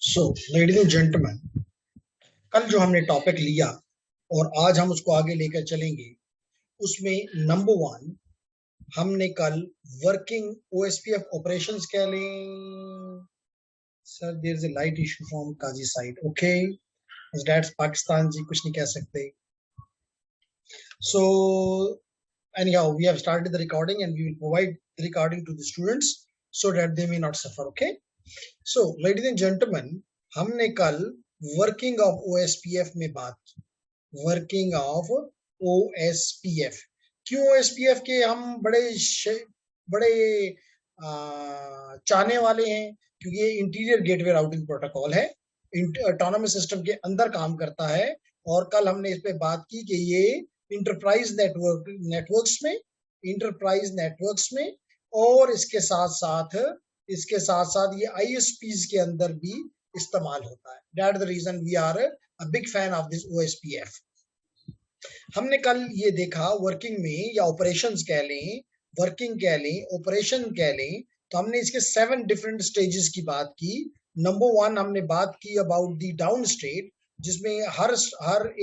So ladies and gentleman, कल जो हमने टॉपिक लिया और आज हम उसको आगे लेकर चलेंगे, उसमें नंबर वन हमने कल वर्किंग ओएसपीएफ ऑपरेशंस कह लें। Sir there is a light issue from Kazi side, okay that's Pakistan ji, कुछ नहीं कह सकते। सो anyhow we have started the recording and we will provide the recording to the students so that they may not suffer, okay? So ladies and gentlemen, हमने कल working of OSPF में बात की। Working of OSPF, क्यों OSPF के हम बड़े चाहने वाले हैं? क्योंकि ये इंटीरियर गेटवे राउटिंग प्रोटोकॉल है, ऑटोनोमस सिस्टम के अंदर काम करता है। और कल हमने इस पे बात की कि ये इंटरप्राइज नेटवर्क्स में और इसके साथ साथ ये आईएसपीज के अंदर भी इस्तेमाल होता है। That is the reason we are a big fan of this OSPF. हमने कल ये देखा वर्किंग में, या ऑपरेशंस कह लें, वर्किंग कह लें, ऑपरेशन कह लें, तो हमने इसके 7 डिफरेंट स्टेजेस की बात की। नंबर 1 हमने बात की अबाउट द डाउन स्टेट, जिसमें हर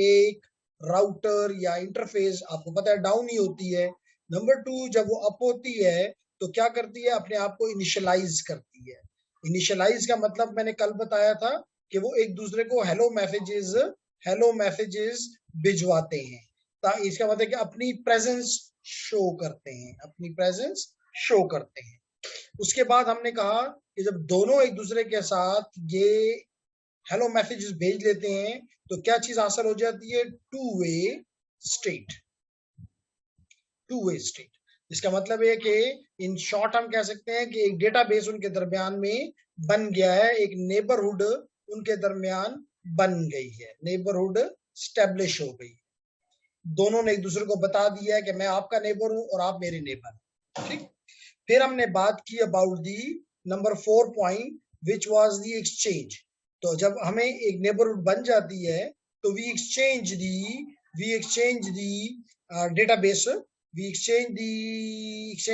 एक राउटर या इंटरफेस आपको पता है डाउन ही होती है। नंबर 2 जब वो अप होती है तो क्या करती है, अपने आप को इनिशियलाइज करती है। इनिशियलाइज का मतलब मैंने कल बताया था कि वो एक दूसरे को हेलो मैसेजेस भिजवाते हैं। इसका मतलब कि अपनी प्रेजेंस शो करते हैं। उसके बाद हमने कहा कि जब दोनों एक दूसरे के साथ ये हेलो मैसेजेस भेज लेते हैं तो क्या चीज हासिल हो जाती है? Two way state. इसका मतलब है कि इन शॉर्ट हम कह सकते हैं कि एक डेटाबेस उनके दरमियान में बन गया है, एक नेबरहुड उनके दरमियान बन गई है, नेबरहुड स्टैब्लिश हो गई। दोनों ने एक दूसरे को बता दिया है कि मैं आपका नेबर हूं और आप मेरे नेबर, ठीक। फिर हमने बात की about the number 4 point which was the exchange. तो जब हमें एक नेबरहुड बन जाती है तो we exchange the database, exchange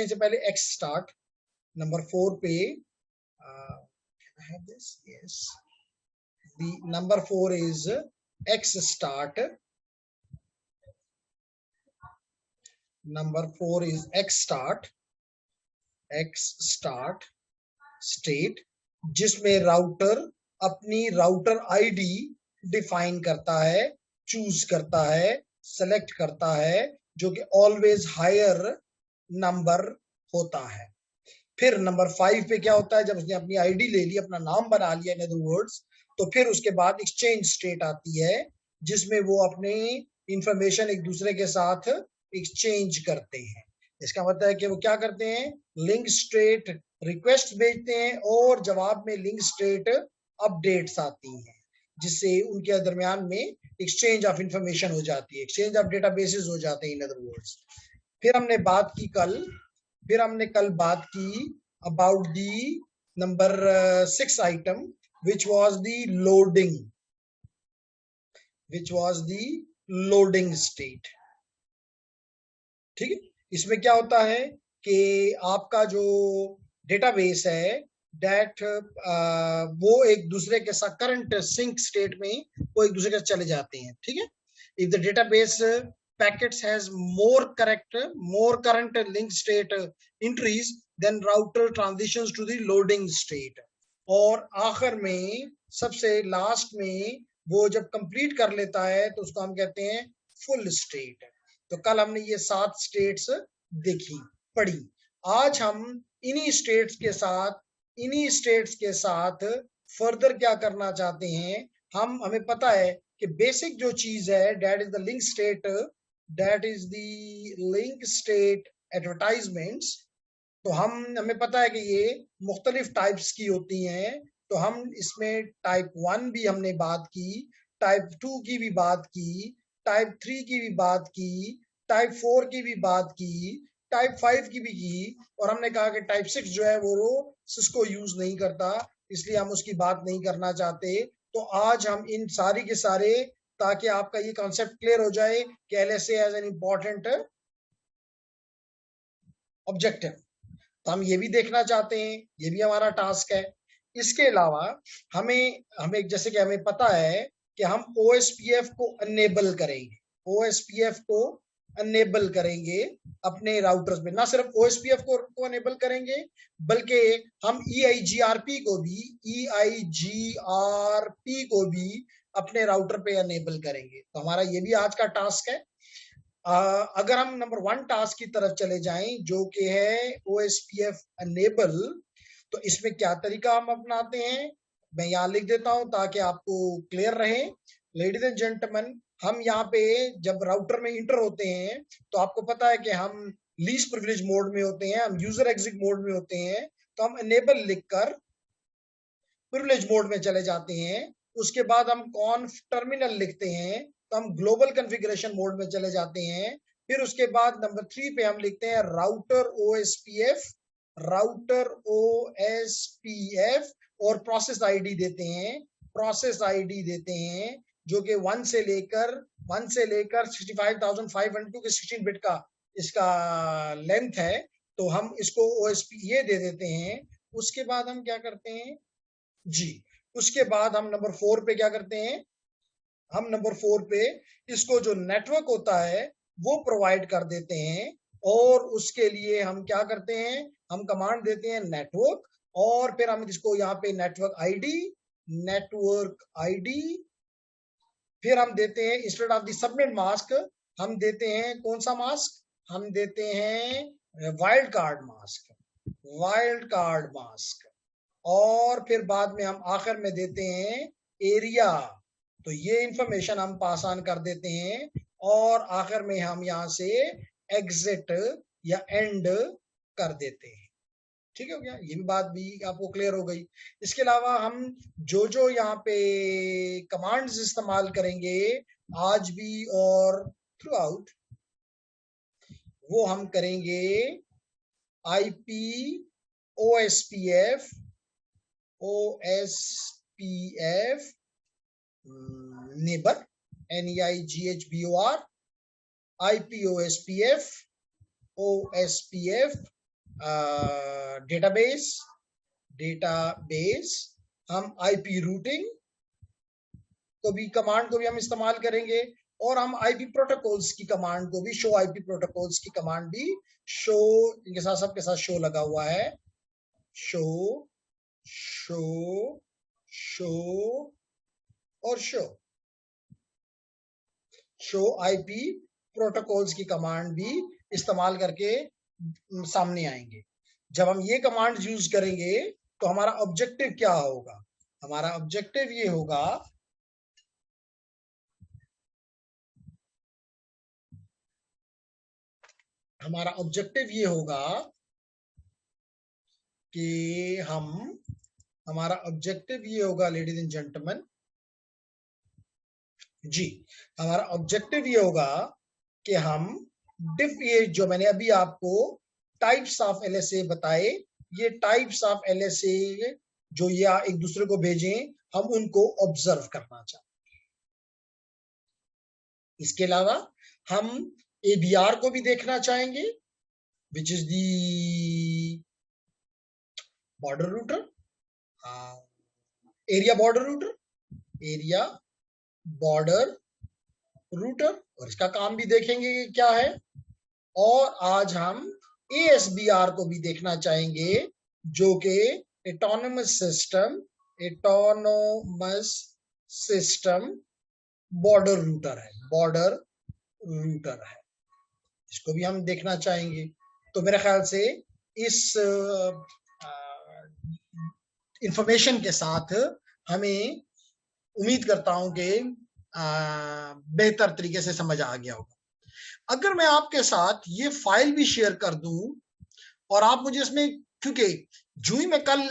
से पहले एक्स स्टार्ट नंबर 4 पे number 4 is exstart. Number 4 is exstart state, जिसमें राउटर अपनी राउटर आईडी डिफाइन करता है, चूज करता है, सेलेक्ट करता है, जो कि ऑलवेज हायर नंबर होता है। फिर नंबर 5 पे क्या होता है, जब उसने अपनी आईडी ले ली, अपना नाम बना लिया इन अदर वर्ड्स, तो फिर उसके बाद एक्सचेंज स्टेट आती है, जिसमें वो अपनी इंफॉर्मेशन एक दूसरे के साथ एक्सचेंज करते हैं। इसका मतलब है कि वो क्या करते हैं, लिंक स्टेट रिक्वेस्ट भेजते हैं और जवाब में लिंक स्टेट अपडेट्स आती हैं, जिससे उनके दरमियान में एक्सचेंज ऑफ इंफॉर्मेशन हो जाती है, एक्सचेंज ऑफ डेटाबेसेस हो जाते हैं इन अदर वर्ड्स। फिर हमने कल बात की about the number 6 item which was the loading state, ठीक है। इसमें क्या होता है कि आपका जो डेटाबेस है दैट वो एक दूसरे के साथ करंट सिंक स्टेट में वो एक दूसरे के साथ चले जाते हैं, ठीक है। If the database packets has more current link state entries, then router transitions to the loading state। और आखिर में सबसे लास्ट में वो जब कंप्लीट कर लेता है तो उसको हम कहते हैं फुल स्टेट। तो कल हमने ये 7 स्टेट्स पढ़ी। आज हम इन्हीं स्टेट्स के साथ फर्दर क्या करना चाहते हैं, हमें पता है कि बेसिक जो चीज है that is the link state advertisements. तो हमें पता है कि ये मुख्तलिफ टाइप्स की होती हैं। तो हम इसमें टाइप 1 भी हमने बात की, टाइप 2 की भी बात की, टाइप 3 की भी बात की, टाइप 4 की भी बात की, टाइप 5 की भी की, और हमने कहा कि टाइप 6 जो है वो सिस्को यूज नहीं करता, इसलिए हम उसकी बात नहीं करना चाहते। तो आज हम इन सारी के सारे, ताकि आपका ये कॉन्सेप्ट क्लियर हो जाए कि LSA as an important objective, तो हम ये भी देखना चाहते हैं, ये भी हमारा टास्क है इसके अलावा हमें हमें जैसे कि हमें पता है कि हम OSPF को अनेबल करेंगे, OSPF को अनेबल करेंगे अपने राउटर्स में। ना सिर्फ OSPF को अनेबल करेंगे, बल्कि हम EIGRP को भी अपने राउटर पे अनेबल करेंगे। तो हमारा ये भी आज का टास्क है। अगर हम नंबर 1 टास्क की तरफ चले जाएं, जो कि है OSPF अनेबल, तो इसमें क्या तरीका हम अपनाते हैं मैं यहाँ लिख देता हूं ताकि आपको क्लियर रहे। लेडीज एंड जेंटलमैन, हम यहाँ पे जब राउटर में इंटर होते हैं तो आपको पता है कि हम लीस्ट प्रिविलेज मोड में होते हैं, हम यूजर एग्जिट मोड में होते हैं। तो हम अनेबल लिखकर प्रिविलेज मोड में चले जाते हैं। उसके बाद हम कॉन्फ टर्मिनल लिखते हैं तो हम ग्लोबल कॉन्फ़िगरेशन मोड में चले जाते हैं। फिर उसके बाद नंबर 3 पे हम लिखते हैं राउटर OSPF और प्रोसेस आईडी देते हैं जो कि 1 से लेकर 65,502 के 16 बिट का इसका लेंथ है। तो हम इसको OSP ये दे देते हैं। उसके बाद हम क्या करते हैं जी, उसके बाद हम नंबर 4 पे क्या करते हैं, हम नंबर 4 पे इसको जो नेटवर्क होता है वो प्रोवाइड कर देते हैं। और उसके लिए हम क्या करते हैं, हम कमांड देते हैं नेटवर्क, और फिर हम इसको यहाँ पे नेटवर्क आईडी, फिर हम देते हैं instead of the subnet mask हम देते हैं कौन सा मास्क, हम देते हैं वाइल्ड कार्ड मास्क। और फिर बाद में हम आखिर में देते हैं एरिया। तो ये इंफॉर्मेशन हम पास ऑन कर देते हैं और आखिर में हम यहां से एग्जिट या एंड कर देते हैं। ठीक है क्या, ये भी बात भी आपको क्लियर हो गई। इसके अलावा हम जो यहाँ पे कमांड्स इस्तेमाल करेंगे आज भी और थ्रू आउट, वो हम करेंगे IP OSPF neighbor NEIGHBOR, IP OSPF database, हम IP रूटिंग को भी कमांड को भी हम इस्तेमाल करेंगे, और हम IP प्रोटोकॉल्स की कमांड को भी, शो IP प्रोटोकॉल्स की कमांड भी, शो इनके साथ सबके साथ शो लगा हुआ है, शो और शो IP प्रोटोकॉल्स की कमांड भी इस्तेमाल करके सामने आएंगे। जब हम ये कमांड यूज करेंगे तो हमारा ऑब्जेक्टिव क्या होगा, हमारा ऑब्जेक्टिव ये होगा कि हमारा ऑब्जेक्टिव ये होगा लेडीज एंड जेंटलमैन जी, हमारा ऑब्जेक्टिव ये होगा कि हम ये जो मैंने अभी आपको टाइप्स ऑफ LSA बताए, ये टाइप्स ऑफ LSA जो या एक दूसरे को भेजें, हम उनको ऑब्जर्व करना चाहते हैं। इसके अलावा हम ABR को भी देखना चाहेंगे, which is the border router, area border router, और इसका काम भी देखेंगे कि क्या है। और आज हम ASBR को भी देखना चाहेंगे, जो कि ऑटोनोमस सिस्टम बॉर्डर रूटर है, इसको भी हम देखना चाहेंगे। तो मेरे ख्याल से इस इंफॉर्मेशन के साथ हमें उम्मीद करता हूं कि बेहतर तरीके से समझ आ गया होगा। अगर मैं आपके साथ ये फाइल भी शेयर कर दूं और आप मुझे इसमें, क्योंकि जो ही मैं कल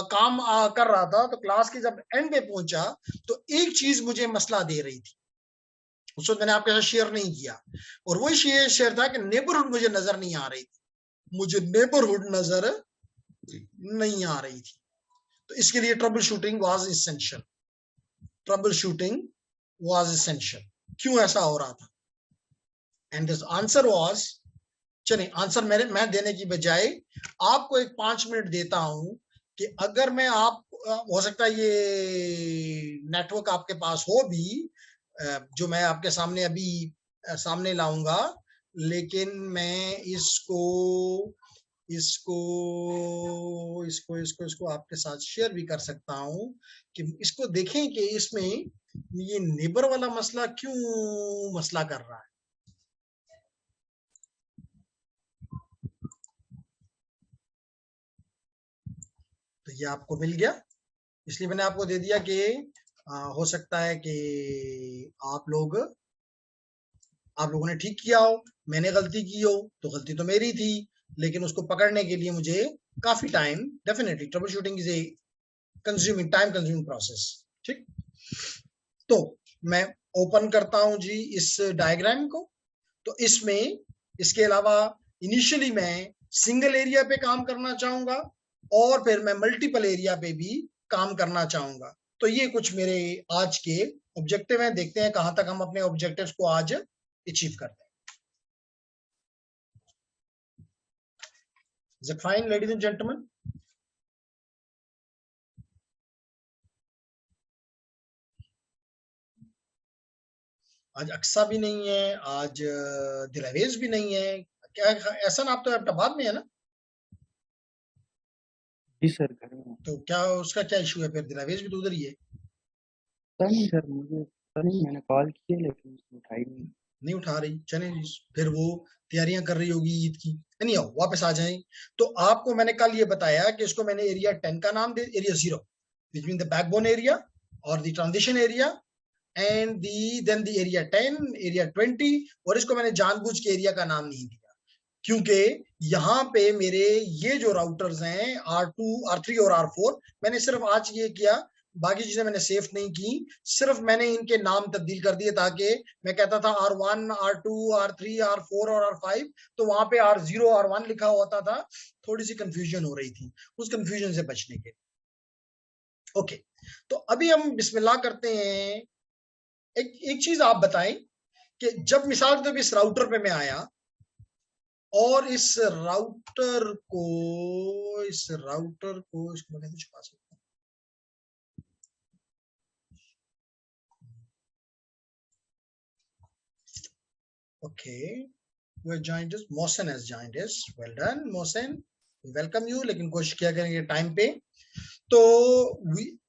काम कर रहा था तो क्लास के जब एंड पे पहुंचा तो एक चीज मुझे मसला दे रही थी, उसको मैंने आपके साथ शेयर नहीं किया, और वही शेयर था कि नेबरहुड मुझे नजर नहीं आ रही थी, तो इसके लिए ट्रबल शूटिंग वाज इसेंशियल। क्यों ऐसा हो रहा था? एंड दिस आंसर वाज, चलिए आंसर मैं देने की बजाय आपको एक 5 मिनट देता हूं कि अगर मैं आप हो सकता है ये नेटवर्क आपके पास हो भी जो मैं आपके सामने अभी सामने लाऊंगा, लेकिन मैं इसको इसको इसको इसको इसको आपके साथ शेयर भी कर सकता हूं कि इसको देखें कि इसमें ये नेबर वाला मसला क्यों मसला कर रहा है। तो ये आपको मिल गया, इसलिए मैंने आपको दे दिया कि हो सकता है कि आप लोगों ने ठीक किया हो, मैंने गलती की हो, तो गलती तो मेरी थी, लेकिन उसको पकड़ने के लिए मुझे काफी time, definitely trouble shooting is a time consuming process. ठीक, तो मैं ओपन करता हूं जी इस डायग्राम को। तो इसमें इसके अलावा इनिशियली मैं सिंगल एरिया पे काम करना चाहूंगा और फिर मैं मल्टीपल एरिया पे भी काम करना चाहूंगा। तो ये कुछ मेरे आज के ऑब्जेक्टिव हैं, देखते हैं कहां तक हम अपने ऑब्जेक्टिव्स को आज अचीव करते हैं। Is it fine, ladies and gentlemen? आज अक्सा भी नहीं है, आज दिलावेज भी नहीं है। क्या ऐसा ना, आप तो अहमदाबाद में है ना? जी सर, घर में। तो क्या उसका क्या इशू है फिर? दिलावेज भी तो उधर ही है। पता नहीं सर, मुझे पता नहीं, मैंने कॉल की है लेकिन उसने उठाई नहीं उठा रही, चले फिर वो तैयारियां कर रही होगी ईद की। नहीं आओ, वापस आ जाएं। तो आपको मैंने कल ये बताया कि इसको मैंने एरिया 10 का नाम दे, area 0 between the backbone area और the transition area and then the area 10, area 20, और इसको मैंने जानबूझ के एरिया का नाम नहीं दिया क्योंकि यहाँ पे मेरे ये जो राउटर्स हैं R2, R3 और R4, मैंने सिर्फ आज ये किया, बाकी चीजें मैंने सेव नहीं की, सिर्फ मैंने इनके नाम तब्दील कर दिए ताकि मैं कहता था R1, R2, R3, R4 और R5, तो वहां पे R0, R1 लिखा होता था, थोड़ी सी कंफ्यूजन हो रही थी, उस कंफ्यूजन से बचने के। ओके, तो अभी हम बिस्मिल्लाह करते हैं। एक चीज आप बताएं कि जब मिसाल के तौर पर इस राउटर पे मैं आया और इस राउटर को इसको मैं छुपा सकता हूँ। Okay, who has joined us? Mohsen has joined us. Well done, Mohsen. We welcome you, लेकिन कोशिश किया करेंगे टाइम पे। तो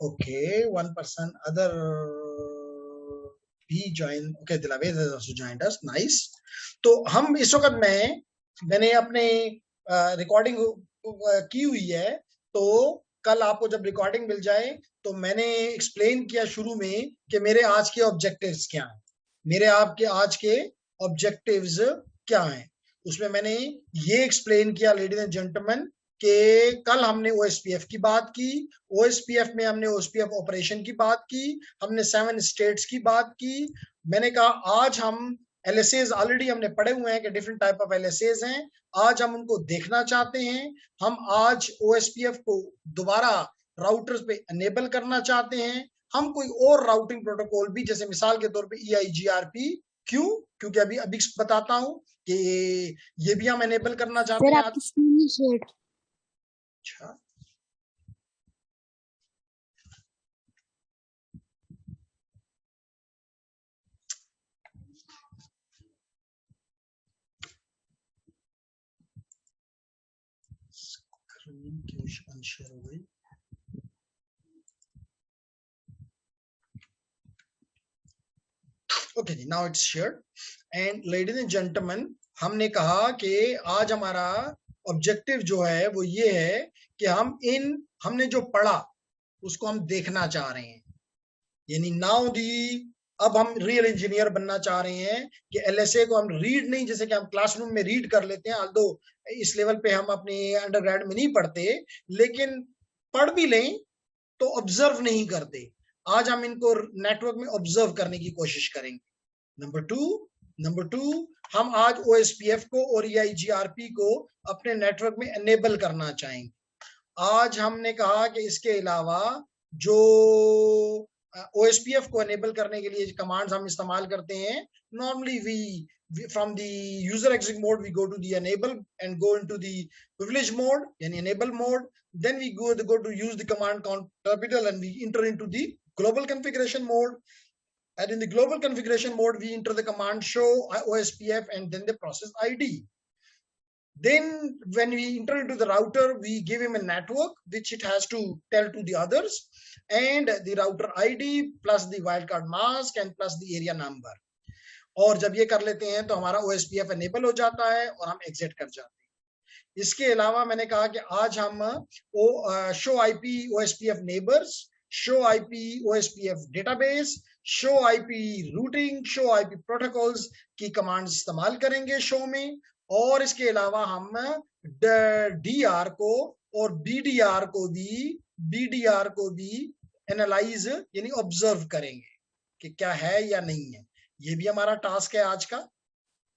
okay, one person other भी join. Okay, Dilaver has also joined us. Nice. तो हम इस वक्त मैंने अपने रिकॉर्डिंग की हुई है, तो कल आपको जब रिकॉर्डिंग मिल जाए तो मैंने एक्सप्लेन किया शुरू में कि मेरे आज के ऑब्जेक्टिव्स क्या हैं, मेरे आपके आज के ऑब्जेक्टिव्स क्या हैं। उसमें मैंने ये एक्सप्लेन किया लेडीज एंड जेंटलमैन कि कल हमने ओएसपीएफ की बात की, ओएसपीएफ में हमने ओएसपीएफ ऑपरेशन की बात की, हमने 7 स्टेट्स की बात की। मैंने कहा आज हम एलएसएस ऑलरेडी हमने पढ़े हुए हैं कि डिफरेंट टाइप ऑफ एलएसएस हैं, आज हम उनको देखना चाहते हैं। हम आज ओएसपीएफ को दोबारा राउटर्स पे अनेबल करना चाहते हैं। हम कोई और राउटिंग प्रोटोकॉल भी, जैसे मिसाल के तौर पे EIGRP, क्यों? क्योंकि अभी बताता हूं कि ये भी हम एनेबल करना चाहते हैं। अच्छा, स्क्रीन क्यों अनशेयर हो गई? ओके जी, now it's shared. And ladies and gentleman, हमने कहा कि आज हमारा ऑब्जेक्टिव जो है वो ये है कि हमने जो पढ़ा उसको हम देखना चाह रहे हैं, यानी नाउ अब हम रियल इंजीनियर बनना चाह रहे हैं कि एलएसए को हम रीड नहीं, जैसे कि हम क्लासरूम में रीड कर लेते हैं, although इस लेवल पे हम अपने अंडरग्रेड में नहीं पढ़ते, लेकिन पढ़ भी लें तो ऑब्जर्व नहीं करते। आज हम इनको नेटवर्क में ऑब्जर्व करने की कोशिश करेंगे। नंबर टू, हम आज ओएसपीएफ को और EIGRP को अपने नेटवर्क में एनेबल करना चाहेंगे। आज हमने कहा कि इसके अलावा जो OSPF को एनेबल करने के लिए कमांड्स हम इस्तेमाल करते हैं, normally we from the user exec mode, we go to the enable and go into the privilege mode and enable mode. Then we go to use the command capital and we enter into the global configuration mode. And in the global configuration mode, we enter the command show OSPF and then the process ID. Then when we enter into the router, we give him a network which it has to tell to the others, and the router ID plus the wildcard mask and plus the area number. और जब ये कर लेते हैं तो हमारा OSPF enable हो जाता है और हम एग्जिट कर जाते हैं। इसके अलावा मैंने कहा कि आज हम show IP OSPF neighbours, show IP OSPF database, show IP routing, show IP protocols की कमांड्स इस्तेमाल करेंगे शो में। और इसके अलावा हम डीआर को और बीडीआर को भी एनालाइज यानी ऑब्जर्व करेंगे कि क्या है या नहीं है। ये भी हमारा टास्क है आज का,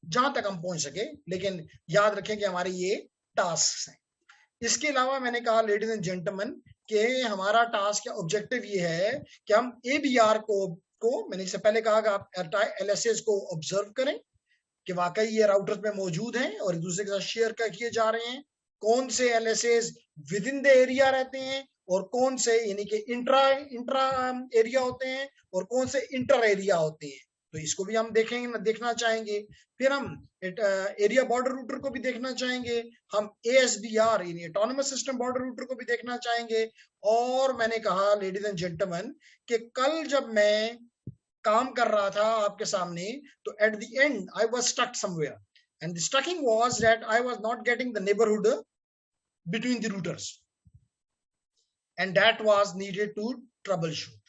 जहां तक हम पहुंच सके, लेकिन याद रखें कि हमारे ये टास्क हैं। इसके अलावा मैंने कहा लेडीज एंड जेंटलमैन कि हमारा टास्क या ऑब्जेक्टिव ये है कि हम एबीआर को मैंने इससे पहले कहा कि आप एलएसएस को ऑब्जर्व करें कि वाकई ये राउटर्स में मौजूद हैं और एक दूसरे के साथ शेयर किए जा रहे हैं। कौन से LSS with in the area रहते हैं और कौन से यानी कि इंट्रा एरिया होते हैं और कौन से इंटर एरिया होते हैं, तो इसको भी हम देखेंगे, देखना चाहेंगे। फिर हम एरिया बॉर्डर रूटर को भी देखना चाहेंगे, हम ASBR यानी ऑटोनमस सिस्टम बॉर्डर रूटर को भी देखना चाहेंगे। और मैंने कहा लेडीज एंड जेंटलमैन कि कल जब मैं काम कर रहा था आपके सामने, तो at the end I was stuck somewhere and the stucking was that I was not getting the neighbourhood between the routers and that was needed to troubleshoot.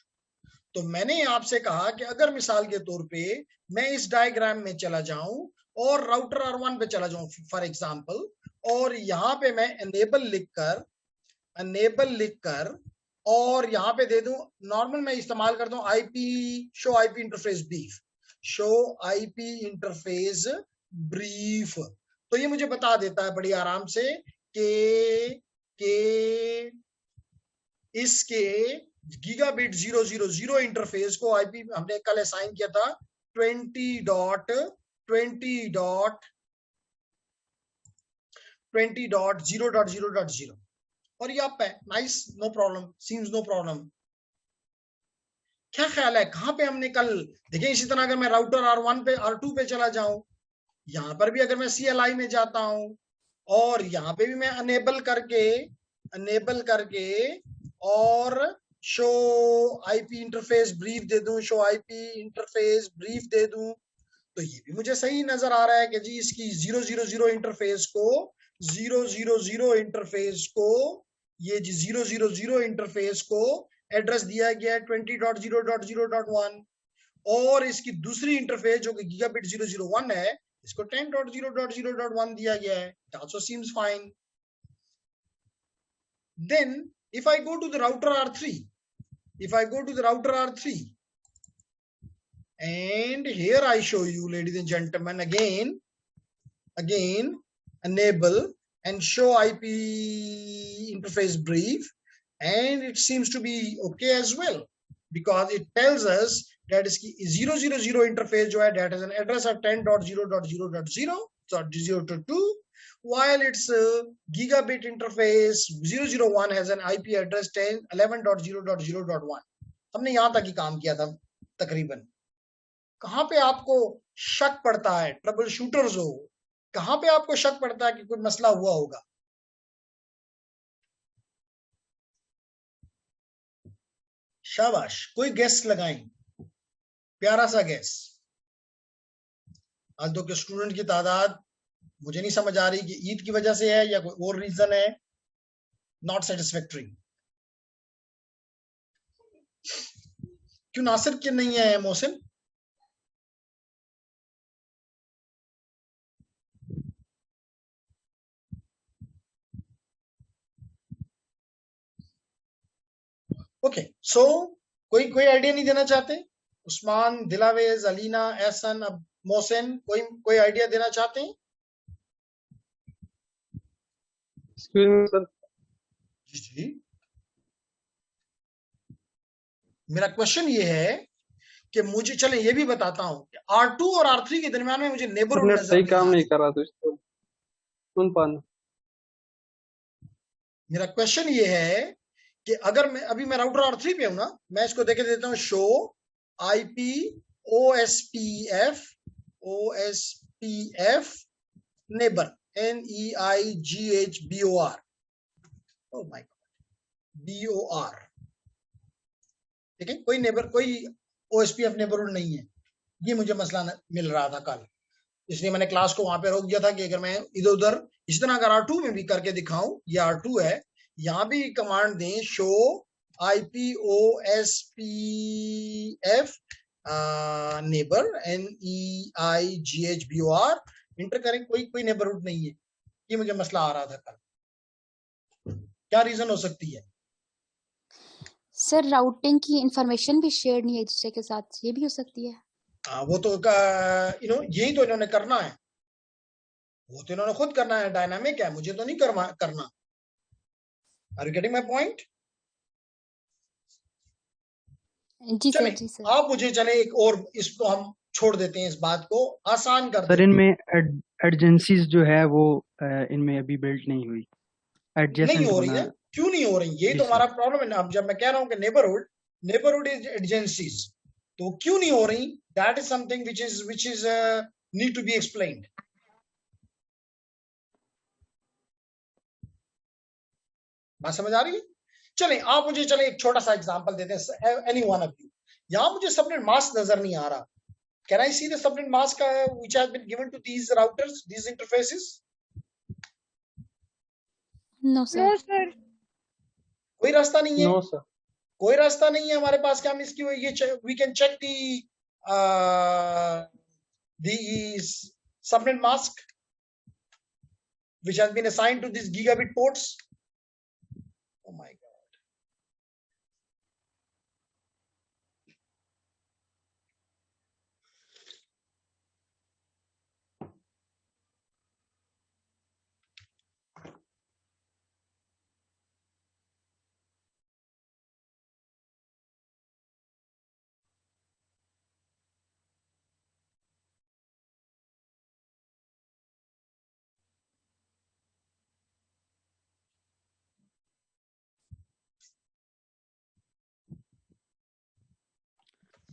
तो मैंने आपसे कहा कि अगर मिसाल के तौर पे मैं इस डायग्राम में चला जाऊं और राउटर R1 पे चला जाऊं फॉर एग्जांपल, और यहाँ पे मैं एनेबल लिखकर और यहाँ पे दे दूं, नॉर्मल मैं इस्तेमाल करता हूँ शो आईपी इंटरफेस ब्रीफ, तो ये मुझे बता देता है बड़ी आराम से कि इसके गीगाबिट 000 इंटरफेस को आईपी हमने कल असाइन किया था 20.0.0.0 और ये आप है nice, no problem, seems no problem. क्या ख्याल है कहां पे हमने कल देखें? इसी तरह अगर मैं राउटर R1 पे R2 पे चला जाऊं, यहां पर भी अगर मैं CLI में जाता हूं और यहाँ पे भी मैं अनेबल करके और शो आईपी इंटरफेस ब्रीफ दे दूं, तो ये भी मुझे सही नजर आ रहा है कि जी इसकी 000 इंटरफेस को ये जी 000 इंटरफेस को एड्रेस दिया गया है 20.0.0.1 और इसकी दूसरी इंटरफेस जो कि गीगाबिट 001 है इसको 10.0.0.1 दिया गया है। It also seems fine. Then if I go to the router R3, and here I show you ladies and gentlemen again enable and show IP interface brief, and it seems to be okay as well because it tells us that इसकी 000 interface जो है that has an address of 10.0.0.0.0 while its gigabit interface 001 has an IP address 11.0.0.1। हमने यहां तक ही काम किया था तकरीबन। कहां पे आपको शक पड़ता है, ट्रबल शूटर्स हो, कहां पे आपको शक पड़ता है कि कोई मसला हुआ होगा? शाबाश, कोई गेस लगाएं, प्यारा सा गेस। आज तो के स्टूडेंट की तादाद मुझे नहीं समझ आ रही कि ईद की वजह से है या कोई और रीजन है, नॉट सेटिस्फैक्टरी। क्यों नासिर क्यों नहीं है मोहसिन? ओके सो कोई आइडिया नहीं देना चाहते? उस्मान, दिलावेज, अलीना, एहसन, अब मोहसिन, कोई आइडिया देना चाहते हैं? जी, मेरा क्वेश्चन ये है कि मुझे, चले ये भी बताता हूं कि R2 और R3 के दरमियान में मुझे नेबरहुड तुमने नजर सही नहीं काम आ नहीं रही। करा तो इसको सुन पाना। मेरा क्वेश्चन ये है कि अगर मैं अभी मैं राउटर R3 पे हूं ना, मैं इसको देख देता हूं, show IP OSPF neighbour NEIGHBOR, oh my God, BOR, ठीक है, कोई नेबर, कोई OSPF नेबरहुड नहीं है। ये मुझे मसला मिल रहा था कल, इसलिए मैंने क्लास को वहां पे रोक दिया था कि अगर मैं इधर उधर इस तरह अगर R2 में भी करके दिखाऊं, ये R2 है, यहां भी कमांड दें show IPOSPF neighbour NEIGHBOR, inter करें, कोई नेबरहुड नहीं है। ये मुझे मसला आ रहा था कल, क्या रीजन हो सकती है? सर राउटिंग की इंफॉर्मेशन भी शेयर नहीं है एक दूसरे के साथ, ये भी हो सकती है। वो तो यही तो इन्होंने करना है, वो तो इन्होंने खुद करना है, डायनामिक है, मुझे तो नहीं करना। Are you getting my point? जी चले सर, जी सर। आप मुझे, चले एक और, इसको हम छोड़ देते हैं, इस बात को आसान कर सर देते हैं। इनमें एडजेंसीज जो है वो इनमें अभी बिल्ट नहीं हुई, नहीं एडजेसेंट हो रही होना। है, क्यों नहीं हो रही? यही जी तो सर। हमारा प्रॉब्लम है ना। अब जब मैं कह रहा हूं कि नेबरहुड इज एडजेंसीज, तो क्यों नहीं हो रही? That is something which is need to be explained. बात समझ आ रही है? चलें आप मुझे, चले एक छोटा सा एग्जांपल देते हैं, एनी वन ऑफ यू। यहां मुझे सबनेट मास्क नजर नहीं आ रहा। Can I see the subnet mask which has been given to these routers, these interfaces? No sir. कोई रास्ता नहीं है, नो सर। कोई रास्ता नहीं है हमारे पास कि हम इसकी ये we can check the subnet mask which has been assigned to these gigabit ports. Oh my god.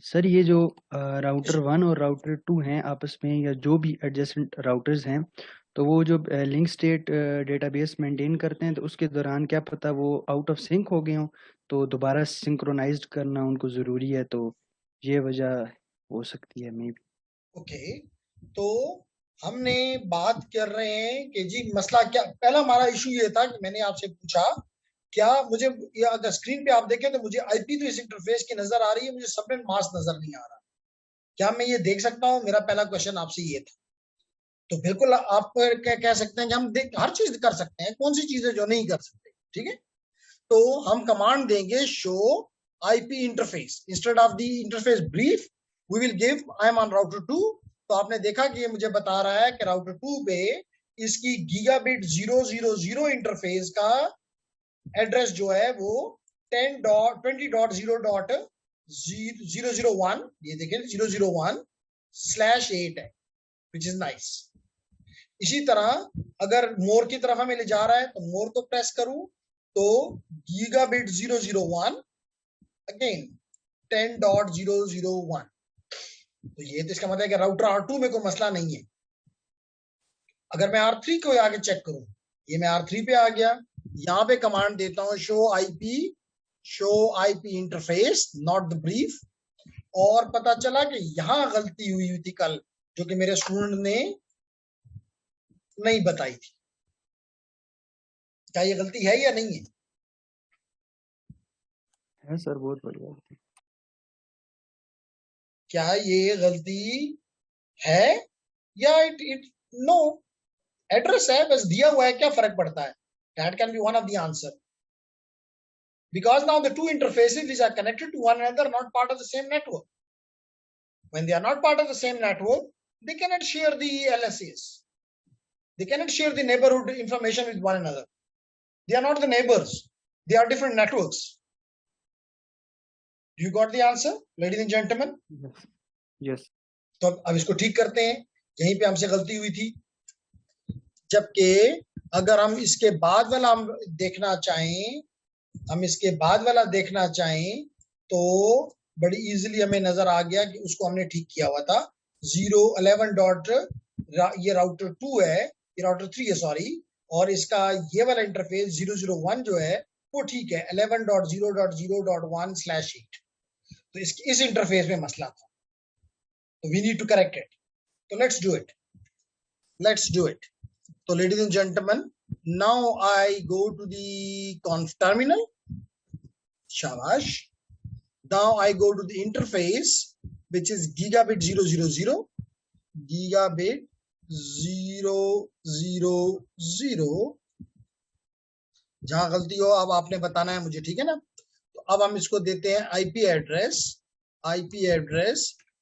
Sir ये जो राउटर 1 और राउटर 2 हैं आपस में, या जो भी एडजेसेंट राउटर्स हैं, तो वो जो लिंक स्टेट डेटाबेस मेंटेन करते हैं, तो उसके दौरान क्या पता वो आउट ऑफ सिंक हो गए हों, तो दोबारा सिंक्रोनाइज्ड करना उनको ज़रूरी है, तो ये वजह हो सकती है मे बी। ओके, तो हमने बात कर रहे हैं कि जी मसला क्या, पहला हमारा इशू ये था कि मैंने आपसे पूछा क्या मुझे, या अगर स्क्रीन पे आप देखें तो मुझे आईपी तो इस इंटरफेस की नजर आ रही है, मुझे सबनेट मास्क नजर नहीं आ रहा, क्या मैं ये देख सकता हूं? मेरा पहला क्वेश्चन आपसे ये था। तो बिल्कुल आप कह सकते हैं कि हम हर चीज कर सकते हैं, कौन सी चीजें जो नहीं कर सकते, ठीक है? तो हम कमांड देंगे show IP interface, instead of the interface brief we will give I M on router 2। तो आपने देखा कि ये मुझे बता रहा है कि राउटर 2 पे इसकी गीगाबिट 000 इंटरफेस का एड्रेस जो है वो 10.20.0.001, ये देखें 001/8 है, विच इज नाइस। इसी तरह अगर मोर की तरफ हमें ले जा रहा है तो मोर को प्रेस करूं तो गीगाबिट 001 अगेन 10.001। तो ये तो इसका मतलब है कि राउटर R2 में कोई मसला नहीं है। अगर मैं R3 को आगे चेक करूं, ये मैं R3 पे आ गया, यहां पे कमांड देता हूं show IP interface not the brief, और पता चला कि यहां गलती हुई थी कल, जो कि मेरे स्टूडेंट ने नहीं बताई थी। क्या ये गलती है या नहीं है? सर बहुत बढ़िया। क्या ये गलती है या इट नो? एड्रेस है, बस दिया हुआ है, क्या फर्क पड़ता है? That can be one of the answer, because now the two interfaces which are connected to one another are not part of the same network. When they are not part of the same network, they cannot share the LSAs, they cannot share the neighborhood information with one another. They are not the neighbors, they are different networks. Do you got the answer ladies and gentleman? Yes. तो अब इसको ठीक करते हैं, यहीं पे हमसे गलती हुई थी। जबकि अगर हम इसके बाद वाला हम देखना चाहें तो बड़ी इजीली हमें नजर आ गया कि उसको हमने ठीक किया हुआ था। 011 डॉट ये राउटर 2 है, ये राउटर 3 है सॉरी, और इसका ये वाला इंटरफेस 001 जो है वो ठीक है 11.0.0.1/8। तो इस इंटरफेस में मसला था, तो we need to correct it. तो let's do it. So ladies and gentlemen, now I go to the conf terminal. Shabash. Now I go to the interface, which is gigabit 000, gigabit 000. जहां गलती हो अब आपने बताना है मुझे, ठीक है ना? तो अब हम इसको देते हैं IP address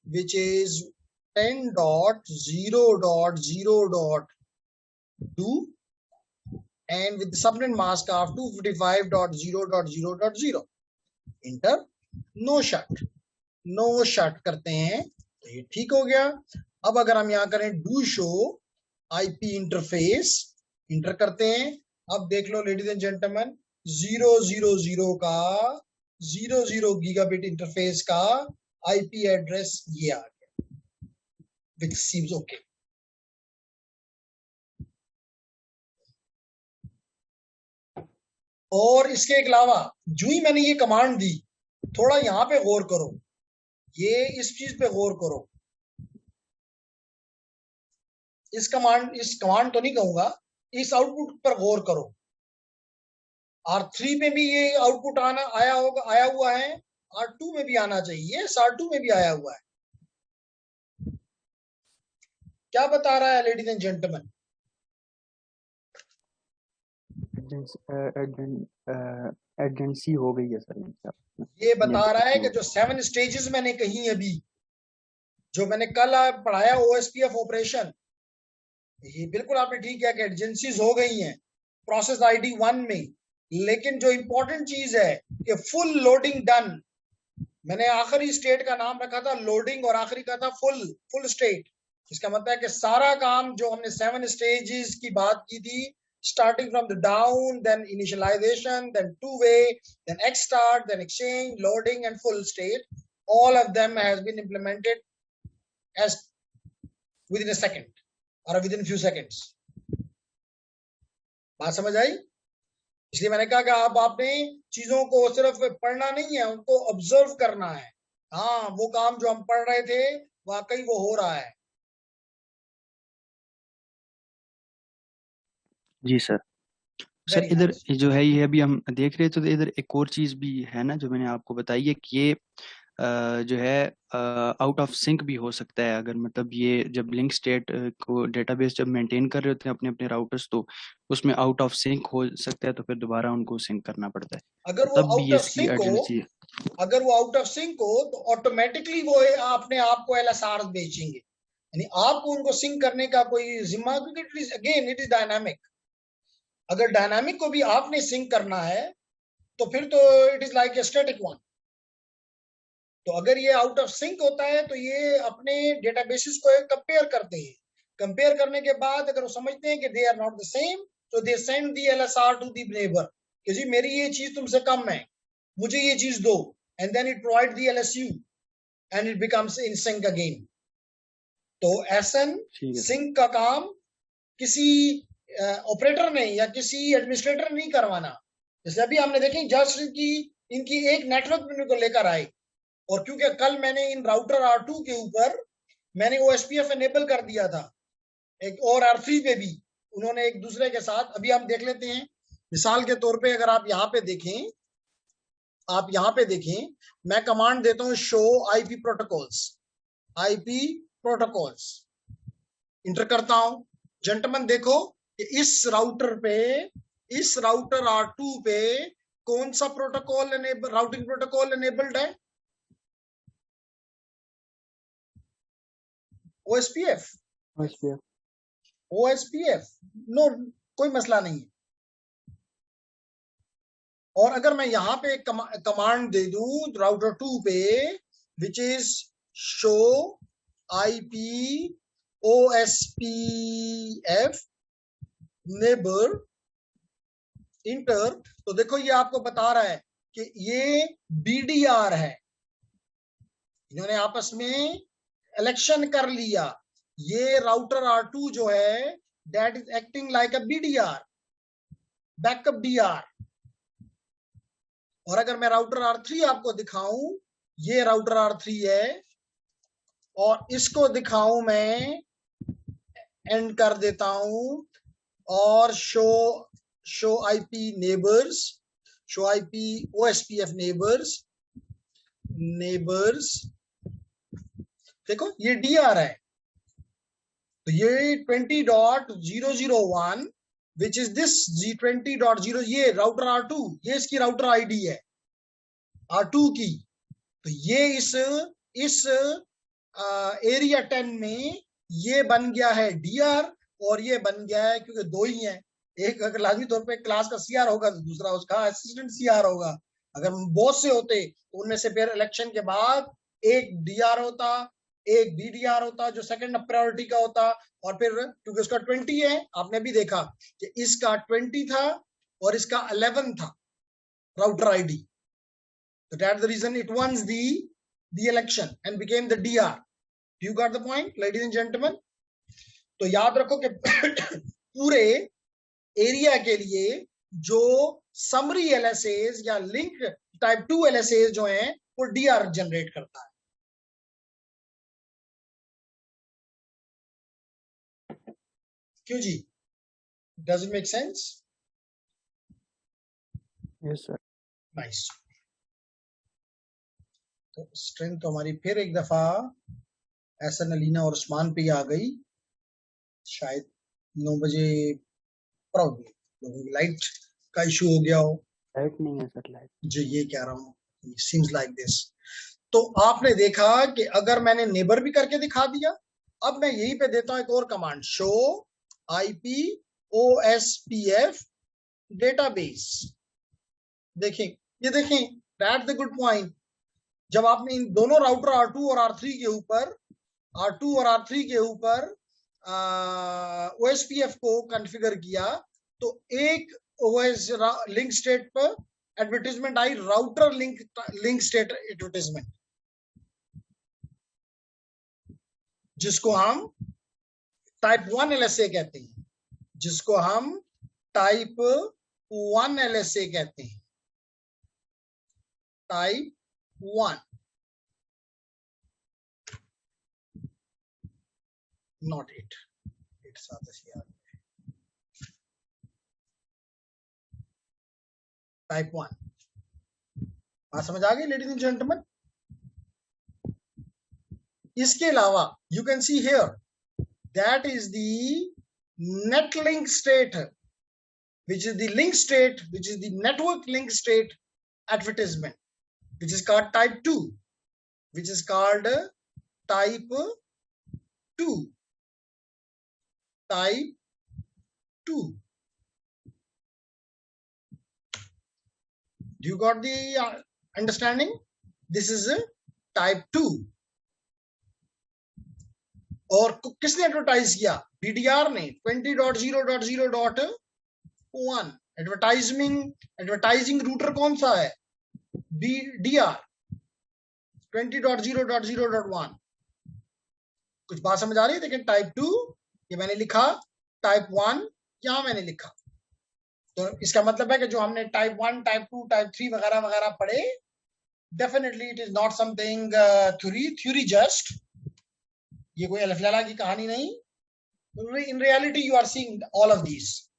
which is 10.0.0.2 and with the subnet mask of 255.0.0.0. Enter no shut करते हैं तो ये ठीक हो गया। अब अगर हम यहाँ करें do show IP interface, enter करते हैं। अब देख लो ladies and gentleman, 000 gigabit interface का IP एड्रेस ये आ गया, विच सीम्स ओके। और इसके अलावा जो ही मैंने ये कमांड दी, थोड़ा यहाँ पे गौर करो, ये इस चीज पे गौर करो। इस कमांड तो नहीं कहूंगा, इस आउटपुट पर गौर करो। R3 में भी ये आउटपुट आया हुआ है, R2 में भी आना चाहिए, R2 में भी आया हुआ है। क्या बता रहा है लेडीज एंड जेंटलमैन? एजेंसी हो गई है सर। ये बता रहा है कि जो 7 स्टेजेस मैंने कही अभी, जो मैंने कल पढ़ाया OSPF ऑपरेशन, ये बिल्कुल आपने ठीक किया कि एजेंसीज हो गई हैं प्रोसेस ID 1 में। लेकिन जो इंपॉर्टेंट चीज है कि फुल लोडिंग डन, मैंने आखिरी स्टेट का नाम रखा था लोडिंग और आखिरी का था फुल स्टेट। इसका मतलब है कि सारा काम जो हमने 7 स्टेजेस की बात की थी, starting from the down, then initialization, then two-way, then X-start, then exchange, loading and full state, all of them has been implemented as within a second or within a few seconds. बात समझ आई? इसलिए मैंने कहा कि अब आपने चीजों को सिर्फ पढ़ना नहीं है, उनको ऑब्जर्व करना है। हाँ, वो काम जो हम पढ़ रहे थे वाकई वो हो रहा है। जी सर। सर इधर जो है ये अभी हम देख रहे थे, तो इधर एक और चीज भी है ना जो मैंने आपको बताई है कि ये जो है आउट ऑफ सिंक भी हो सकता है। अगर मतलब ये जब लिंक स्टेट को डेटाबेस जब मेंटेन कर रहे होते हैं अपने अपने राउटर्स, तो उसमें आउट ऑफ सिंक हो सकता है, तो फिर दोबारा उनको सिंक करना पड़ता है। अगर तो तब भी ये इसकी अर्जेंसी है। अगर वो आउट ऑफ सिंक हो तो ऑटोमेटिकली वो अपने आप को LSR बेचेंगे, यानी आपको उनको सिंक करने का कोई जिम्मा, क्योंकि इट इज डायनामिक। अगर डायनामिक को भी आपने सिंक करना है तो फिर तो it is like a static one. तो अगर ये आउट ऑफ सिंक होता है तो ये अपने डेटाबेसेस को कंपेयर करते हैं। कंपेयर करने के बाद अगर वो समझते हैं कि they are not the same, तो they send the LSR to the neighbour कि जी मेरी ये चीज तुमसे कम है, मुझे ये चीज दो, and then it provide the LSU and it becomes in sync again. तो SN सिंक का काम किसी ऑपरेटर ने या किसी एडमिनिस्ट्रेटर नहीं करवाना। जैसे अभी हमने देखें जस्ट की इनकी एक नेटवर्क को लेकर आए, और क्योंकि कल मैंने इन राउटर R2 के ऊपर मैंने OSPF एनेबल कर दिया था, एक और R3 पे भी उन्होंने एक दूसरे के साथ। अभी हम देख लेते हैं, मिसाल के तौर पे अगर आप यहाँ पे देखें, मैं कमांड देता हूँ शो IP प्रोटोकॉल्स, इंटर करता हूं। जेंटलमैन देखो कि इस राउटर R2 पे कौन सा राउटिंग प्रोटोकॉल एनेबल्ड है? OSPF। नो, कोई मसला नहीं है। और अगर मैं यहाँ पे कमांड दे दूं राउटर 2 पे, which is show IP OSPF neighbour inter, तो देखो ये आपको बता रहा है कि ये BDR है, इन्होंने आपस में इलेक्शन कर लिया। ये राउटर R2 जो है that is acting like a BDR, backup DR। और अगर मैं राउटर R3 आपको दिखाऊं, ये राउटर R3 है, और इसको दिखाऊं मैं, एंड कर देता हूं, और show IP neighbours, show IP OSPF neighbours, देखो ये DR है, तो ये 20.001 विच इज दिस 20.0, ये राउटर R2, ये इसकी राउटर ID है R2 की। तो ये इस एरिया 10 में ये बन गया है DR, और ये बन गया है, क्योंकि दो ही हैं, एक अगर लाजमी तौर पे क्लास का CR होगा तो दूसरा उसका असिस्टेंट CR होगा। अगर बहुत से होते तो उनमें से फिर इलेक्शन के बाद एक DR होता, एक BDR होता जो सेकंड प्रायोरिटी का होता, और फिर क्योंकि उसका 20 है, आपने भी देखा कि इसका 20 था और इसका 11 था router ID, so that's the reason it won the election and became the DR. Do you got the point, ladies and gentlemen? तो याद रखो कि पूरे एरिया के लिए जो समरी LSAs या लिंक टाइप 2 LSAs जो हैं वो DR जनरेट करता है। क्यों जी, does it make sense? Yes sir. Nice. तो स्ट्रेंथ तो हमारी फिर एक दफा एहसन, अलीना और उस्मान पे आ गई, शायद 9 बजे प्राउडली लोगों की लाइट का इशू हो गया हो। लाइट नहीं है सर, लाइट जी ये कह रहा हूँ, सीम्स लाइक दिस। तो आपने देखा कि अगर मैंने नेबर भी करके दिखा दिया, अब मैं यहीं पे देता हूं एक और command, show IP OSPF database. देखें, ये देखें, दैट्स द गुड पॉइंट। जब आपने इन दोनों राउटर R2 और R3 के ऊपर OSPF को कॉन्फ़िगर किया, तो एक OS लिंक स्टेट पर एडवर्टाइजमेंट आई, राउटर लिंक स्टेट एडवर्टाइजमेंट, जिसको हम टाइप 1 LSA कहते हैं, जिसको हम टाइप 1 LSA कहते हैं, टाइप 1, नॉट 8 साथ ऐसे याद, टाइप 1। बात समझ आ गई लेडीज एंड जेंटलमैन? इसके अलावा you can see here that is the net link state, which is the link state, which is the network link state advertisement, which is called type 2, which is called type 2, type 2. Do you got the understanding? This is type 2. और किसने advertise किया? BDR ने 20.0.0.1। Advertising router कौन सा है? BDR 20.0.0.1। कुछ बात समझ आ रही है? देखिए टाइप 2 ये मैंने लिखा, टाइप 1 यहां मैंने लिखा। तो इसका मतलब है कि जो हमने टाइप 1, टाइप 2, टाइप 3 वगैरह वगैरह पढ़े, definitely it is not something theory just, ये कोई अल्फ लैला की कहानी नहीं। In reality you are seeing all of these.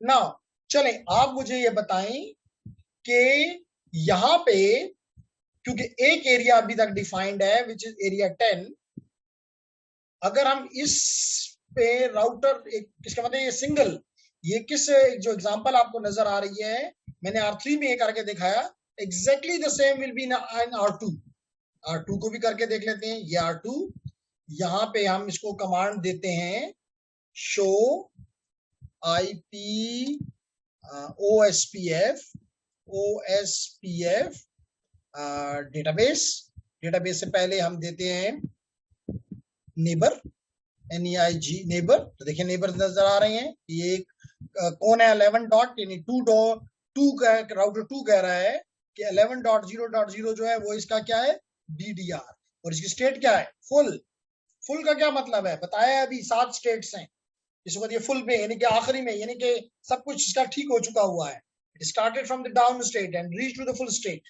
Now चलें, आप मुझे ये बताएं कि यहां पे क्योंकि एक एरिया अभी तक डिफाइंड है विच इज एरिया 10, अगर हम इस पे राउटर किसका मतलब ये सिंगल, ये किस जो एग्जांपल आपको नजर आ रही है मैंने R3 में ये करके दिखाया, exactly the same will be in R2। R2 को भी करके देख लेते हैं। ये R2, यहां पे हम इसको कमांड देते हैं शो IP OSPF डेटाबेस से पहले हम देते हैं नेबर, NEIG नेबर। तो देखिए नेबर नजर आ रहे हैं, ये एक कौन है 11 डॉट, यानी राउटर 2 कह रहा है कि 11.0.0 जो है वो इसका क्या है, DDR, और इसकी स्टेट क्या है, फुल का क्या मतलब है बताया, अभी 7 स्टेट्स हैं, इसके बाद ये फुल में यानी कि आखिरी में, यानी कि सब कुछ इसका ठीक हो चुका हुआ है। It started from the down state and reach to the full state.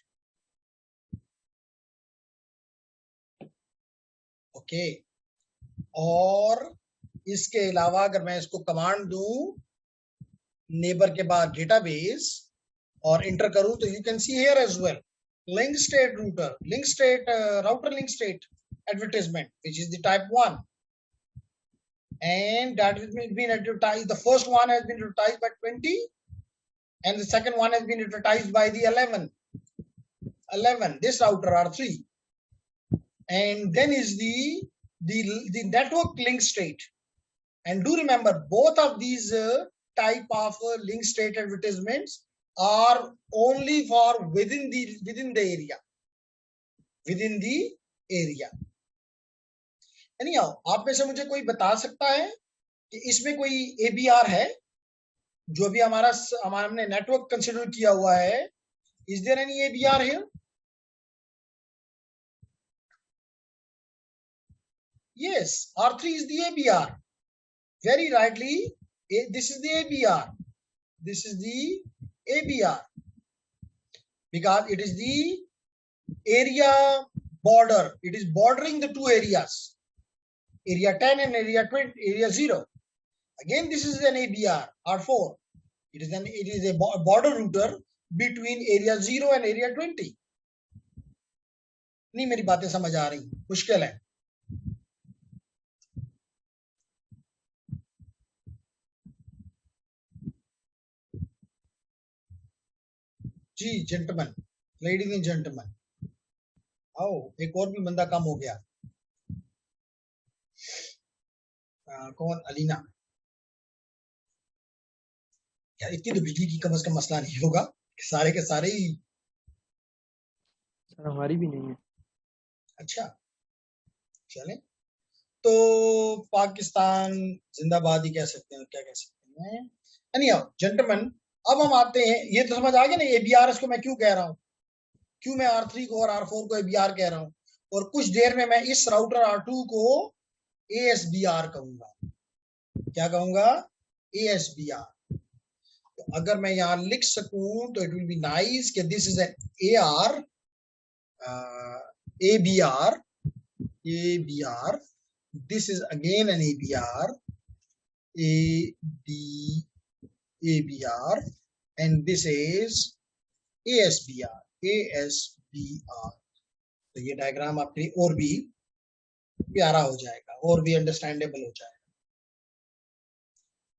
Okay, और इसके अलावा अगर मैं इसको कमांड दूं नेबर के बाद डेटाबेस और इंटर करूं, तो you can see here as well link state router link state advertisement, which is the type 1, and that has been advertised. The first one has been advertised by 20 and the second one has been advertised by the 11, this router R3, and then is the network link state. And do remember, both of these type of link state advertisements are only for within the area. Anyhow, आप में से मुझे कोई बता सकता है कि इसमें कोई ABR है जो भी हमने नेटवर्क कंसिडर किया हुआ है? Is there any ABR here? Yes, R3 is the ABR. Very rightly, this is the ABR. This is the ABR because it is the area border. It is bordering the two areas, area 10 and area 20, area 0. Again, this is an ABR, R4. It is a border router between area 0 and area 20. नहीं मेरी बातें समझ आ रही, मुश्किल है। जी gentleman, ladies and gentleman, आओ, एक और भी बंदा कम हो गया। कौन? अलीना। यार इतनी तो बिजली की कम से कम मसला नहीं होगा, सारे के सारे ही। सर हमारी भी नहीं है। अच्छा, चले तो पाकिस्तान जिंदाबाद ही कह सकते हैं, क्या कह सकते हैं। एनीहाउ जेंटलमैन, अब हम आते हैं, ये तो समझ आ गया ना ABR को मैं क्यों कह रहा हूँ, क्यों मैं R3 को और R4 को ABR कह रहा हूँ, और कुछ देर में मैं इस राउटर R2 को ASBR कहूंगा। क्या कहूंगा? ASBR। तो अगर मैं यहाँ लिख सकूं तो इट विल बी नाइस कि this is an ABR, this is again an ABR, and this is ASBR। तो ये डायग्राम आपके और भी प्यारा हो जाएगा, और भी अंडरस्टैंडेबल हो जाएगा।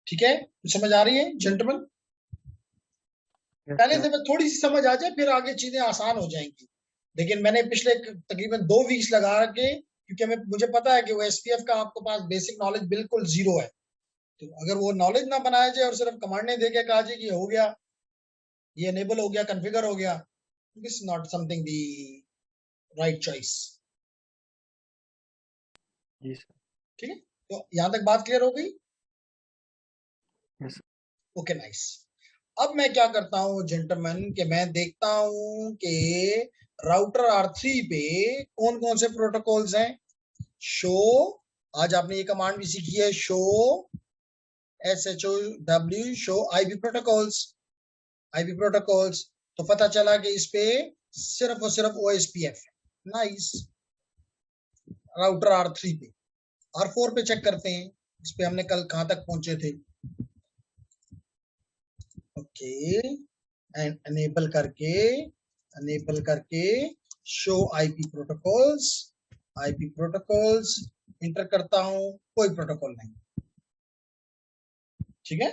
ठीक है, समझ आ रही है जेंटलमैन? पहले से थोड़ी सी समझ आ जाए, फिर आगे चीजें आसान हो जाएंगी। लेकिन मैंने पिछले तकरीबन 2 वीक्स लगा के, क्योंकि मुझे पता है कि वो SPF का आपके पास बेसिक नॉलेज बिल्कुल जीरो है, तो अगर वो नॉलेज ना बनाया जाए और सिर्फ कमांड ने देके कहा जाए कि हो गया, ये एनेबल हो गया, कॉन्फ़िगर हो गया, this is not something the right choice. जी सर। ठीक है, तो यहां तक बात क्लियर हो गई? यस। Okay nice. अब मैं क्या करता हूं जेंटलमैन कि मैं देखता हूं कि राउटर R3 पे कौन कौन से प्रोटोकॉल्स हैं। शो, आज आपने ये कमांड भी सीखी है, show SHOW, show IP protocols. तो पता चला कि इस पे सिर्फ और सिर्फ OSPF है। नाइस। राउटर R3 पे, R4 पे चेक करते हैं, इस पे हमने कल कहां तक पहुंचे थे। ओके, एंड अनेबल करके शो IP प्रोटोकॉल्स इंटर करता हूं, कोई प्रोटोकॉल नहीं। ठीक है,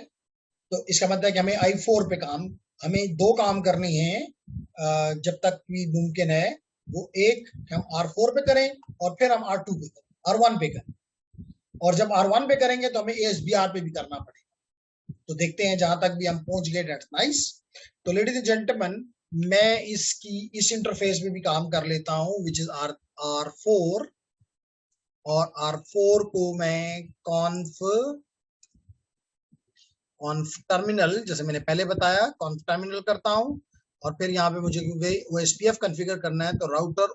तो इसका मतलब है कि हमें I4 पे हमें 2 काम करने हैं जब तक भी मुमकिन है। वो एक हम R4 पे करें और फिर हम R2 पे करें, R1 पे करें, और जब R1 पे करेंगे तो हमें ASBR पे भी करना पड़ेगा। तो देखते हैं जहां तक भी हम पहुंच गए, दैट्स नाइस। तो लेडीज एंड जेंटलमैन, मैं इस इंटरफेस में भी काम कर लेता हूं, विच इज R4, और R4 को मैं कॉन्फ टर्मिनल, जैसे मैंने पहले बताया, कॉन्फ टर्मिनल करता हूं, और फिर यहाँ पे मुझे OSPF कॉन्फ़िगर करना है, तो router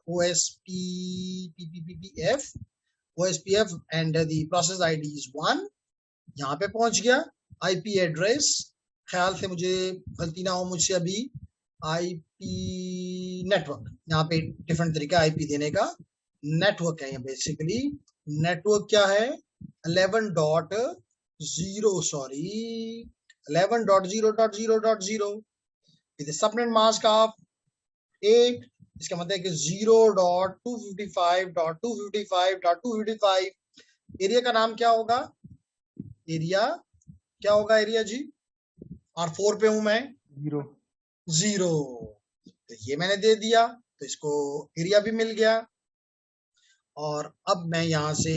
OSPF and the process ID is 1, यहाँ पे पहुंच गया। आईपी एड्रेस, ख्याल से मुझे गलती ना हो मुझसे अभी, आईपी नेटवर्क, यहाँ पे डिफरेंट तरीका आईपी देने का, नेटवर्क है ये बेसिकली। नेटवर्क क्या है, 11.0.0.0 विद सबनेट मास्क ऑफ 8, इसका मतलब है कि 0.255.255.255। एरिया का नाम क्या होगा, एरिया क्या होगा, एरिया जी, R4 पे हूं मैं, 0, तो ये मैंने दे दिया, तो इसको एरिया भी मिल गया। और अब मैं यहां से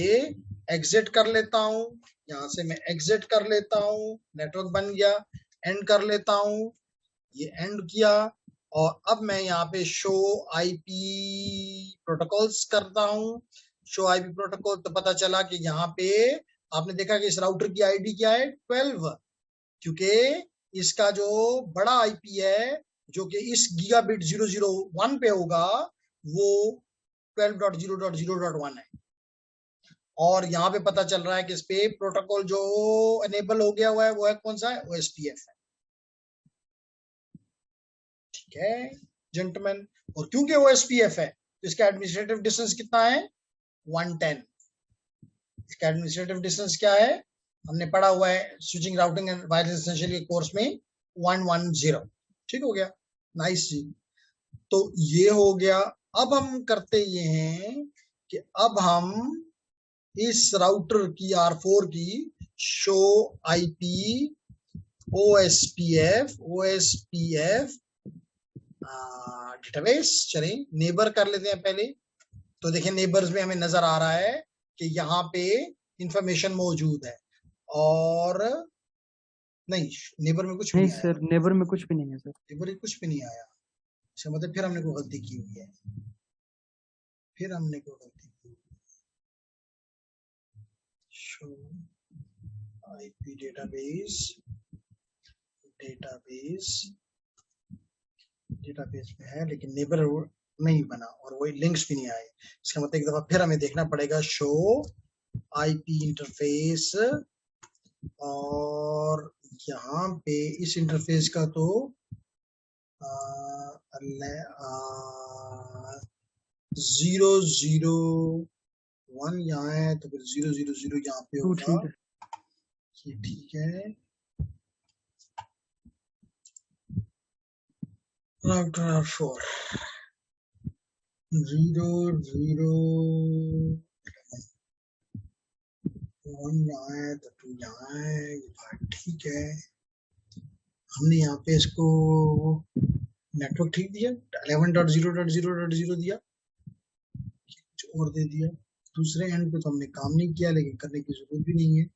एग्जिट कर लेता हूं, यहां से मैं एग्जिट कर लेता हूं, नेटवर्क बन गया, एंड कर लेता हूं, ये एंड किया। और अब मैं यहाँ पे शो आईपी प्रोटोकॉल्स करता हूं, शो आईपी प्रोटोकॉल, तो पता चला कि यहाँ पे आपने देखा कि इस राउटर की आईडी क्या है, 12, क्योंकि इसका जो बड़ा आईपी है जो कि इस गीगाबिट 001 पे होगा वो 12.0.0.1 है, और यहाँ पे पता चल रहा है कि इस पे प्रोटोकॉल जो एनेबल हो गया हुआ है वो है कौन सा है, OSPF है। ठीक है जेंटलमैन, और क्योंकि OSPF है तो इसका एडमिनिस्ट्रेटिव डिस्टेंस कितना है, 110। इसका एडमिनिस्ट्रेटिव डिस्टेंस क्या है, हमने पढ़ा हुआ है switching routing and wireless essential के कोर्स में, 110। ठीक हो गया, नाइस जी। तो ये हो गया। अब हम करते ये हैं कि अब हम इस राउटर की R4 की शो आईपी OSPF डेटाबेस, चलें नेबर कर लेते हैं पहले। तो देखिए नेबर्स में हमें नजर आ रहा है कि यहाँ पे इंफॉर्मेशन मौजूद है, और नहीं, नेबर में कुछ भी नहीं नहीं आया, सर, नेबर में कुछ भी नहीं है सर। नेबर में कुछ भी नहीं आया, इसका मतलब फिर हमने कोई गलती की हुई है, फिर हमने कोई गलती की। शो आईपी डेटाबेस में है, लेकिन नेबर नहीं बना और वही लिंक्स भी नहीं आए। इसका मतलब एक दफा फिर हमें देखना पड़ेगा शो आईपी इंटरफेस, और यहाँ पे इस इंटरफेस का तो 001 यहाँ है, तो फिर 000 यहाँ पे होगा, ये ठीक है। राउटर R4 001 यहाँ है, तो 2 यहाँ है, ये बात ठीक है। हमने यहाँ पे इसको नेटवर्क ठीक दिया, 11.0.0.0 दिया, कुछ और दे दिया। दूसरे एंड पे तो हमने काम नहीं किया, लेकिन करने की जरूरत भी नहीं है,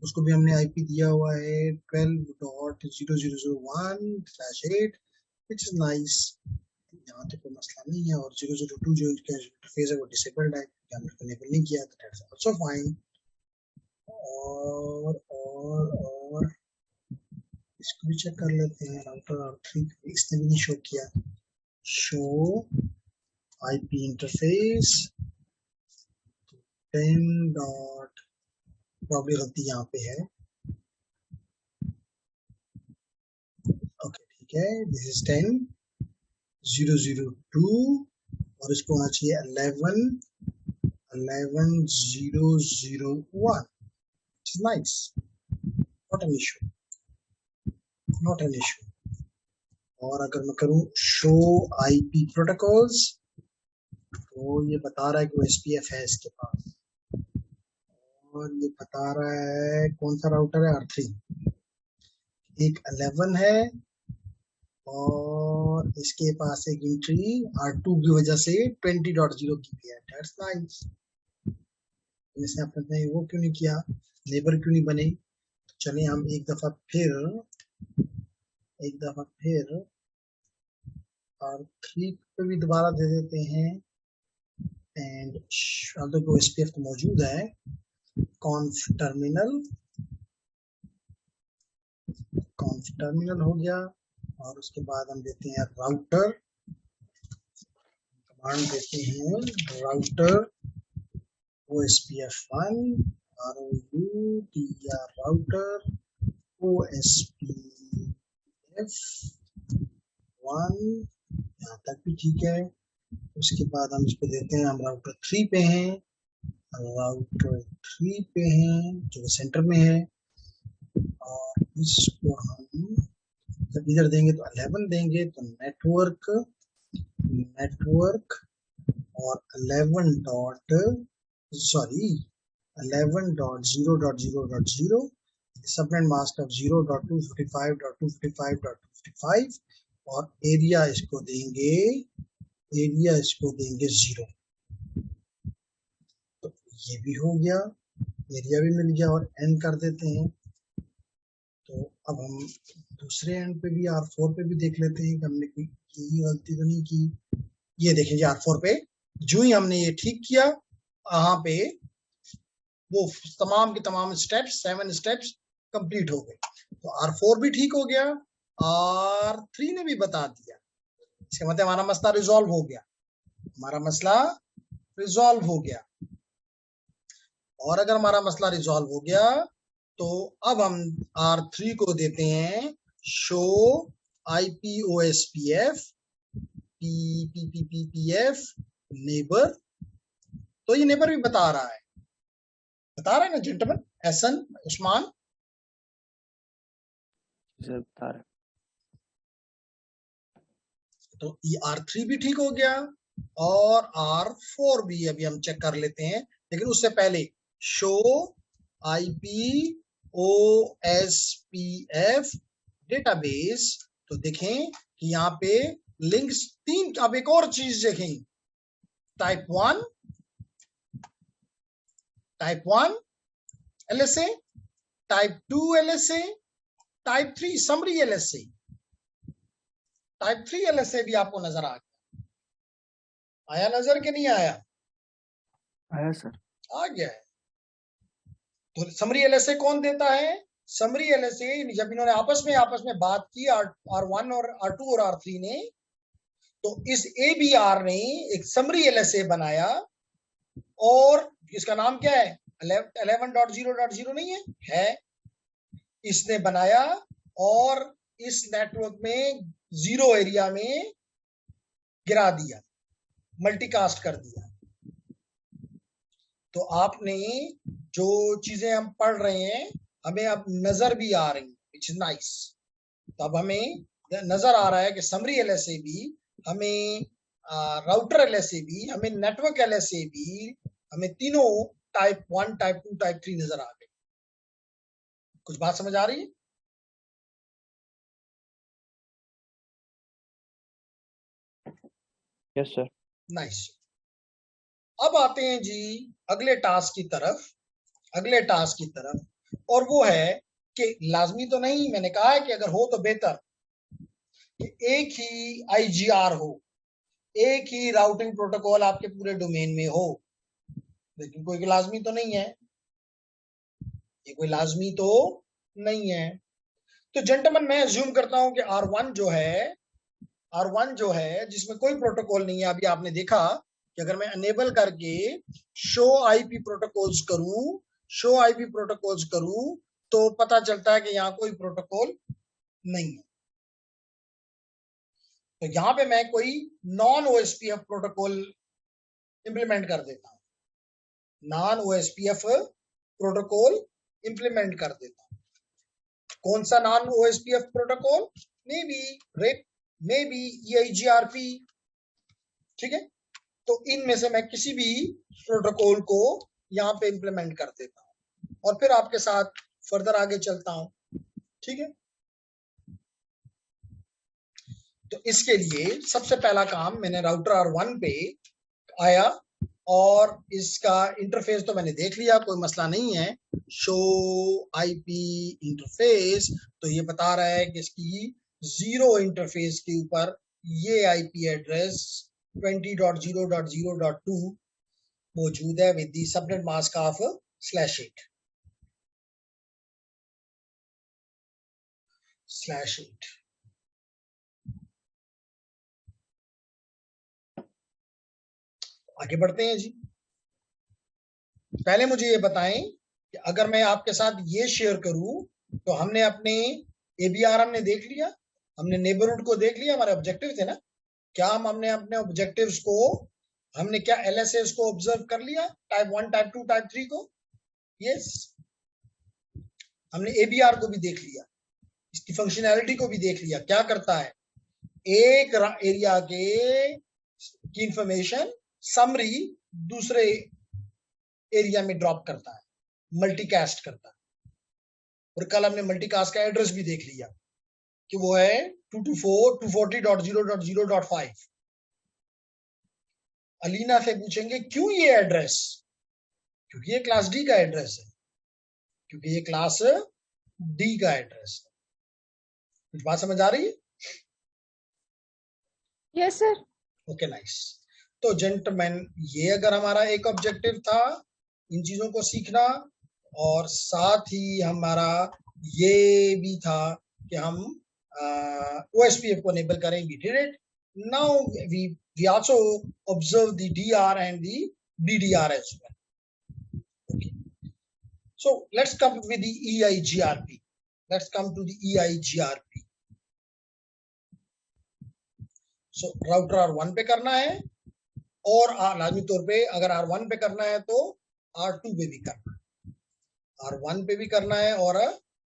उसको भी हमने आईपी दिया हुआ है 12.0001/8, which is nice, यहाँ तो कोई मसला नहीं है। और 002 जो इसका इंटरफेस है वो डिसेबल्ड है, हमने इनेबल नहीं किया, तो दैट्स आल्सो फाइन। और इसको भी चेक कर लेते हैं, राउटर R3 इसने भी नहीं शो किया, शो आईपी इंटरफेस 10. प्रॉब्लम गलती यहाँ पे है, ओके ठीक है, दिस इज 10.002 और इसको होना चाहिए 11.001, which is nice, not an issue. और अगर मैं करूं शो आईपी प्रोटोकॉल्स, तो ये बता रहा है कि OSPF है इसके पास, और ये बता रहा है कौन सा राउटर है, R3, एक 11 है, और इसके पास एक एंट्री R2 की वजह से 20.0 की भी है, दैट्स नाइस। इसने अपने वो क्यों नहीं किया, नेबर क्यों नहीं बने, चलिए हम एक दफा फिर R3 पे भी दोबारा दे देते हैं एंड को SPF तो मौजूद है, कॉन्फ टर्मिनल हो गया। और उसके बाद हम देते हैं राउटर, कमांड देते हैं राउटर OSPF1 राउटर OSPF1, यहाँ तक भी ठीक है। उसके बाद हम इसको देते हैं, हम राउटर 3 पे हैं, जो सेंटर में है, और इसको हम जब इधर देंगे तो 11 देंगे, तो नेटवर्क और 11.0.0.0 सबनेट मास्क ऑफ 0.255.255.255 और एरिया इसको देंगे 0। तो ये भी हो गया, एरिया भी मिल गया, और एंड कर देते हैं। तो अब हम दूसरे एंड पे भी R4 पे भी देख लेते हैं कि हमने कोई गलती तो नहीं की। ये देखिए R4 पे जो ही हमने ये ठीक किया, यहाँ पे वो तमाम के तमाम स्टेप्स 7 स्टेप्स कंप्लीट हो गए। तो R4 भी ठीक हो गया, R3 ने भी बता दिया। इसका मतलब हमारा मसला रिजॉल्व हो गया। और अगर हमारा मसला रिजॉल्व हो गया तो अब हम R3 को देते हैं show IP OSPF PPPPF neighbour. तो ये नेबर भी बता रहा है ना जेंटलमैन, एहसन उस्मान? बता रहा है। तो ये R3 भी ठीक हो गया और R4 भी अभी हम चेक कर लेते हैं, लेकिन उससे पहले शो IP OSPF डेटाबेस। तो देखें कि यहाँ पे लिंक्स 3, अब एक और चीज देखें, type 1 LSA, type 2 LSA, type 3 summary LSA। Type 3 LSA भी आपको नजर आया नजर के नहीं आया? आया सर, आ गया है। तो समरी LSA कौन देता है? समरी LSA जब इन्होंने आपस में बात की R1 और R2 और R3 ने, तो इस ABR ने एक समरी LSA बनाया, और इसका नाम क्या है? 11.0.0 नहीं है, इसने बनाया और इस नेटवर्क में 0 एरिया में गिरा दिया, मल्टीकास्ट कर दिया। तो आपने जो चीजें हम पढ़ रहे हैं हमें अब नजर भी आ रही, विच इज नाइस। तो अब हमें नजर आ रहा है कि समरी LSA भी हमें, राउटर LSA भी हमें, नेटवर्क LSA भी हमें, तीनों टाइप 1, टाइप 2, टाइप 3 नजर आ गए। कुछ बात समझ आ रही है? Yes sir. नाइस। अब आते हैं जी अगले टास्क की तरफ, और वो है कि लाजमी तो नहीं, मैंने कहा है कि अगर हो तो बेहतर कि एक ही IGR हो, एक ही राउटिंग प्रोटोकॉल आपके पूरे डोमेन में हो, लेकिन कोई लाजमी तो नहीं है, ये कोई लाजमी तो नहीं है। तो जेंटलमैन मैं अज्यूम करता हूं कि R1 जो है जिसमें कोई प्रोटोकॉल नहीं है, अभी आपने देखा कि अगर मैं अनेबल करके शो IP प्रोटोकॉल्स करूं तो पता चलता है कि यहाँ कोई प्रोटोकॉल नहीं है। तो यहाँ पे मैं कोई नॉन OSPF प्रोटोकॉल इंप्लीमेंट कर देता हूँ, कौन सा non OSPF protocol? May be RIP, may be EIGRP, ठीक है। तो इनमें से मैं किसी भी प्रोटोकॉल को यहाँ पे इंप्लीमेंट कर देता हूँ और फिर आपके साथ फर्दर आगे चलता हूँ, ठीक है। तो इसके लिए सबसे पहला काम मैंने राउटर R1 पे आया और इसका इंटरफेस तो मैंने देख लिया, कोई मसला नहीं है। शो आईपी इंटरफेस, तो ये बता रहा है कि इसकी 0 इंटरफेस के ऊपर ये आईपी एड्रेस 20.0.0.2 मौजूद है with the subnet mask of /8 /8। आगे बढ़ते हैं जी। पहले मुझे ये बताएं कि अगर मैं आपके साथ ये शेयर करूं, तो हमने अपने एबीआर हमने देख लिया, हमने नेबरहुड को देख लिया, हमारे ऑब्जेक्टिव थे ना। क्या हमने अपने ऑब्जेक्टिव्स को, हमने क्या एलएसएस को ऑब्जर्व कर लिया, टाइप 1, टाइप 2, टाइप 3 को? यस। हमने एबीआर को भी देख लिया, इसकी फंक्शनैलिटी को भी देख लिया। क्या करता है, एक एरिया के की इंफॉर्मेशन समरी दूसरे एरिया में ड्रॉप करता है, मल्टीकास्ट करता है। और कल हमने मल्टीकास्ट का एड्रेस भी देख लिया कि वो है 224.240.0.0.5। अलीना से पूछेंगे क्यों ये एड्रेस, क्योंकि ये क्लास डी का एड्रेस है, क्योंकि ये क्लास डी का एड्रेस है। कुछ बात समझ आ रही है? Yes sir. Okay nice. तो जेंटलमैन, ये अगर हमारा एक ऑब्जेक्टिव था इन चीजों को सीखना, और साथ ही हमारा ये भी था कि हम OSPF को enable करें। We did it. Now we also observe the DR and the DDR as well. Okay. So let's come with the EIGRP. Let's come to the EIGRP. So router R1 पे करना है, और लाजमी तौर पे अगर R1 पे करना है तो R2 पे भी करना है, R1 पे भी करना है और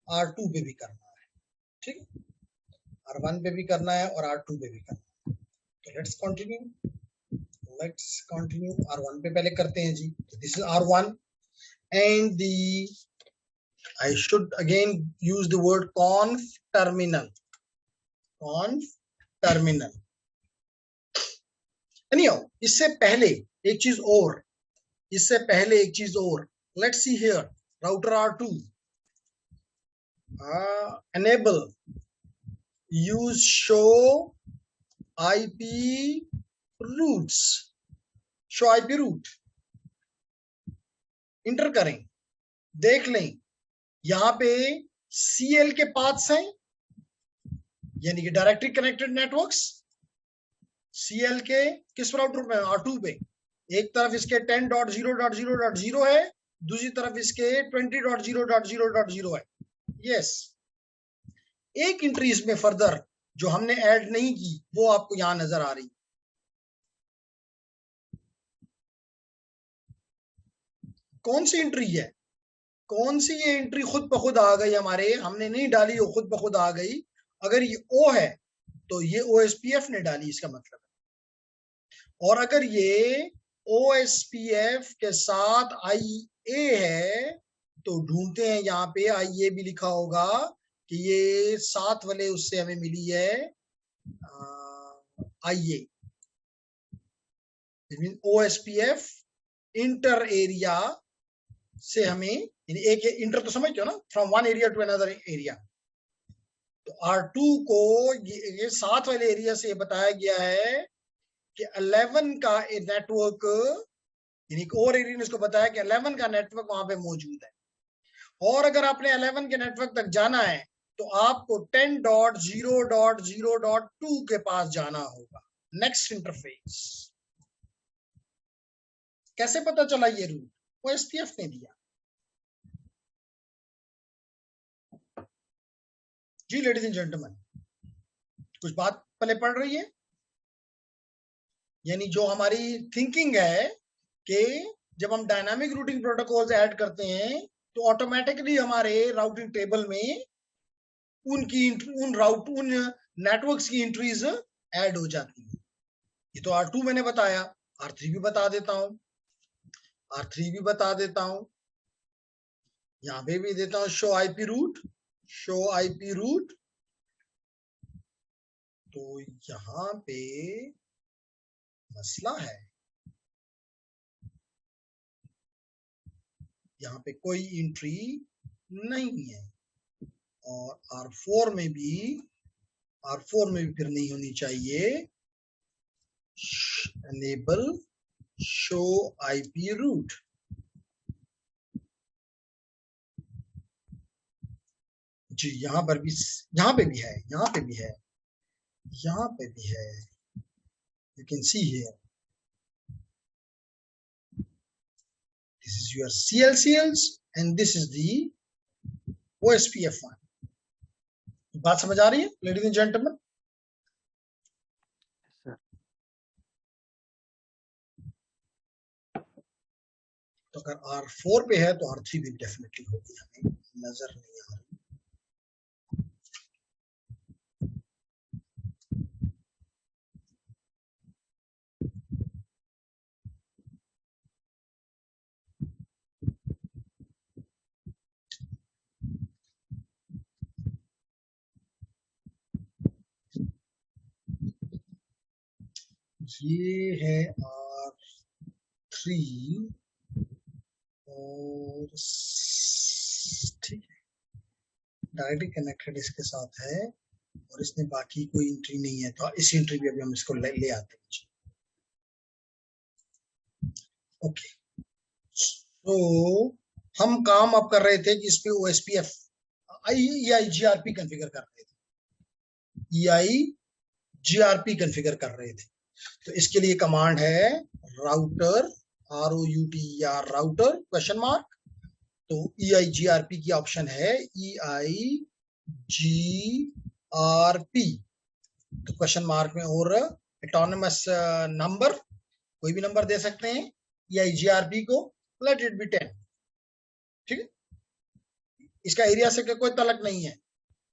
R2 पे भी करना है। ठीक है, R1 पे भी करना है और R2 पे भी करना है। तो लेट्स कंटिन्यू। R1 पे पहले करते हैं जी। तो this is R1 and the, I should again use the word conf terminal. Anyhow, इससे पहले एक चीज और, let's see here, router R2 enable use show IP routes, show IP route inter करें, देख लें यहां पे CL के पाथ्स हैं, यानी कि डायरेक्टली कनेक्टेड नेटवर्क्स। CL के किस राउटर पे? R2 पे। एक तरफ इसके 10.0.0.0 है, दूसरी तरफ इसके 20.0.0.0 है। यस। एक एंट्री इसमें फर्दर जो हमने ऐड नहीं की वो आपको यहां नजर आ रही। कौन सी एंट्री है? कौन सी ये एंट्री खुद ब खुद आ गई हमारे, हमने नहीं डाली, वो खुद ब खुद आ गई। अगर ये O है तो ये OSPF ने डाली, इसका मतलब है। और अगर ये OSPF के साथ IA है तो ढूंढते हैं, यहाँ पे IA भी लिखा होगा कि ये साथ वाले उससे हमें मिली है IA। OSPF इंटर एरिया से हमें, एक इंटर तो समझते हो ना, from one area to another area. तो R2 को ये साथ वाले एरिया से बताया गया है कि 11 का नेटवर्क, यानी और एरिया ने इसको बताया कि 11 का नेटवर्क वहां पे मौजूद है। और अगर आपने 11 के नेटवर्क तक जाना है तो आपको 10.0.0.2 के पास जाना होगा, नेक्स्ट इंटरफेस। कैसे पता चला ये रूट? OSPF ने दिया जी। लेडीज एंड जेंटलमैन, कुछ बात पहले पड़ रही है? यानी जो हमारी थिंकिंग है कि जब हम डायनामिक रूटिंग प्रोटोकॉल्स ऐड करते हैं तो ऑटोमेटिकली हमारे राउटिंग टेबल में उन नेटवर्क्स की एंट्रीज ऐड हो जाती है। ये तो R2 मैंने बताया, R3 भी बता देता हूं, यहां पे भी देता हूं, शो IP रूट। तो यहां पे मसला है, यहाँ पे कोई एंट्री नहीं है, और R4 में भी फिर नहीं होनी चाहिए enable show IP route। जी यहाँ पे भी है, you can see here this is your CLCLs and this is the OSPF1। बात समझ आ रही है लेडीज एंड जेंटलमैन? तो अगर R4 पे है तो R3 भी डेफिनेटली होगी, हमें नजर नहीं आ रही। ये है R3 और ठीक है, डायरेक्टली कनेक्टेड इसके साथ है और इसमें बाकी कोई एंट्री नहीं है, तो इस एंट्री भी अभी हम इसको ले आते हैं। ओके, तो हम काम अब कर रहे थे कि इस पे OSPF EIGRP कॉन्फ़िगर कर रहे थे, EIGRP कॉन्फ़िगर कर रहे थे। तो इसके लिए कमांड है router ROUTER router question mark. तो EIGRP की ऑप्शन है EIGRP, तो क्वेश्चन मार्क में और एटोनमस नंबर कोई भी नंबर दे सकते हैं EIGRP को, लेट इट बी 10। ठीक है, इसका एरिया से कोई तलक नहीं है,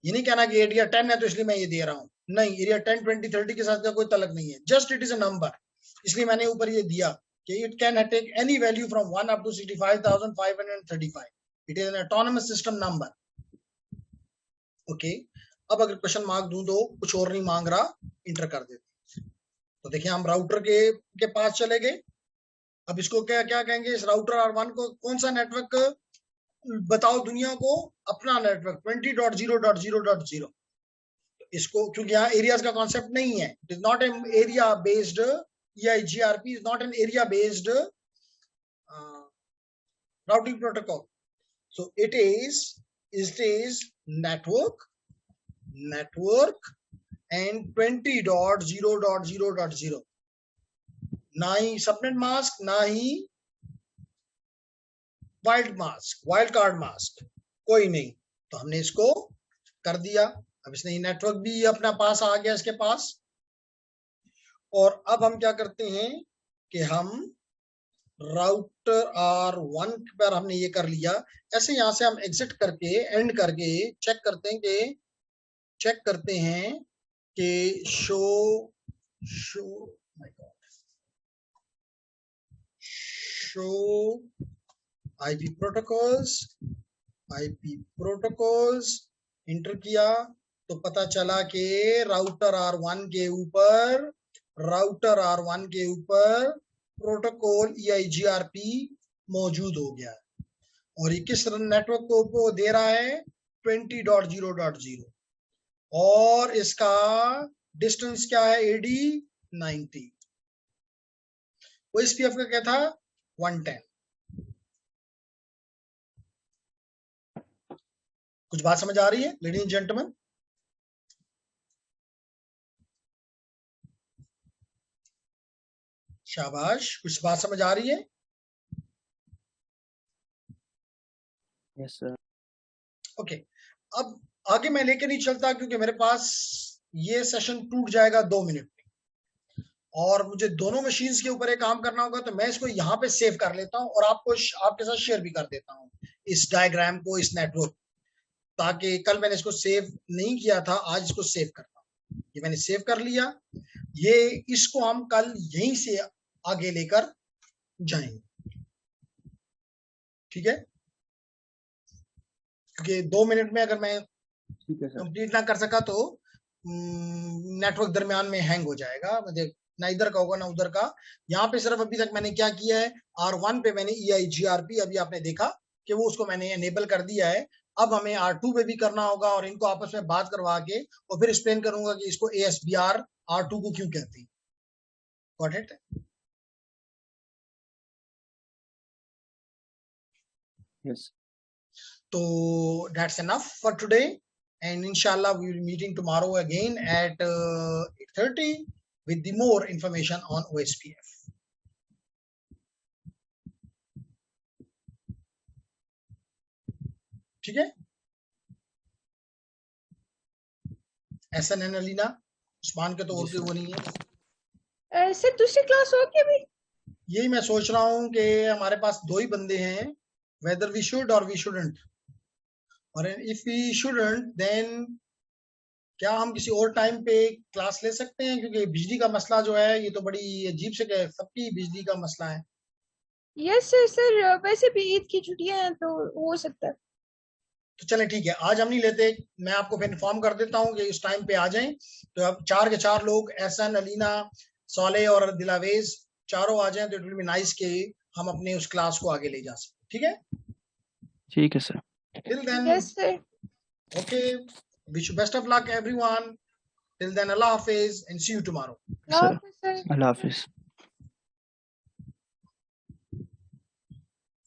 ये नहीं कहना कि एरिया 10 है तो इसलिए मैं ये दे रहा हूं, नहीं, एरिया 10 20 30 के साथ का कोई तलक नहीं है, just it is a number. इसलिए मैंने ऊपर ये दिया कि it can take any value from 1 up to 65,535, it is an autonomous system number. Okay, अब अगर क्वेश्चन मार्क दूं तो कुछ और नहीं मांग रहा, इंटर कर देते। तो देखिए हम राउटर के पास चले गए। अब इसको क्या क्या कहेंगे, इस राउटर R1 को कौन सा नेटवर्क बताओ दुनिया को, अपना नेटवर्क 20.0.0.0। इसको क्योंकि यहाँ एरियाज का कॉन्सेप्ट नहीं है, it is not an area based, EIGRP is not an area based routing protocol, so it is network and 20.0.0.0, ना ही सबनेट मास्क, ना ही वाइल्ड कार्ड मास्क, कोई नहीं। तो हमने इसको कर दिया। अब इसने नेटवर्क भी अपना पास आ गया इसके पास। और अब हम क्या करते हैं कि हम राउटर R1 पर हमने ये कर लिया। ऐसे यहां से हम एग्जिट करके एंड करके चेक करते हैं कि शो IP protocols इंटर किया तो पता चला कि राउटर R1 के ऊपर प्रोटोकॉल EIGRP मौजूद हो गया है। और ये किस नेटवर्क को दे रहा है, 20.0.0, और इसका डिस्टेंस क्या है, AD 90। OSPF का क्या था, 110। कुछ बात समझ आ रही है लेडीज एंड जेंटलमैन? शाबाश, कुछ बात समझ आ रही है? Yes sir. ओके, अब आगे मैं लेके नहीं चलता क्योंकि मेरे पास ये सेशन टूट जाएगा 2 मिनट में, और मुझे दोनों मशीन्स के ऊपर एक काम करना होगा। तो मैं इसको यहाँ पे सेव कर लेता हूँ और आपके साथ शेयर भी कर देता हूँ इस डायग्राम को, इस नेटवर्क, ताकि कल मैंने इसको सेव नहीं किया था, आज इसको सेव करता हूँ। ये मैंने सेव कर लिया, ये इसको हम कल यहीं से आगे लेकर जाएंगे। ठीक है, क्योंकि 2 मिनट में अगर मैं कंप्लीट ना कर सका तो नेटवर्क दरमियान में हैंग हो जाएगा, मुझे ना इधर का होगा ना उधर का। यहाँ पे सिर्फ अभी तक मैंने क्या किया है, R1 पे मैंने EIGRP, अभी आपने देखा कि वो उसको मैंने एनेबल कर दिया है। अब हमें R2 पे भी करना होगा और इनको आपस में बात करवा के और फिर एक्सप्लेन करूंगा कि इसको ASBR R2 को क्यों कहते हैं। Got it? Yes So that's enough for today, and inshallah we will be meeting tomorrow again at 8:30 with the more information on OSPF. ठीक है? SNN अलीना, उस्मान के तो और कोई वो नहीं है। सर दूसरी क्लास होगी अभी? यही मैं सोच रहा हूँ कि हमारे पास 2 ही बंदे हैं, whether we should or we shouldn't. और if we shouldn't, then क्या हम किसी और टाइम पे क्लास ले सकते हैं? क्योंकि बिजली का मसला जो है ये तो बड़ी अजीब से सबकी बिजली का मसला है। यस सर वैसे भी ईद की छुट्टियां हैं तो हो सकता है। तो चले ठीक है, आज हम नहीं लेते, मैं आपको फिर इन्फॉर्म कर देता हूँ कि इस टाइम पे आ जाएं। तो अब 4 के 4 लोग, एहसन, अलीना, सोले और दिलावेज चारों आ जाएं तो इट विल बी नाइस कि हम अपने उस क्लास को आगे ले जा सकें। ठीक है? ठीक है sir. Till then, yes sir. Okay, wish you best of luck everyone. Till then, अल्लाह हाफिज and see you tomorrow. Sir अल्लाह हाफिज।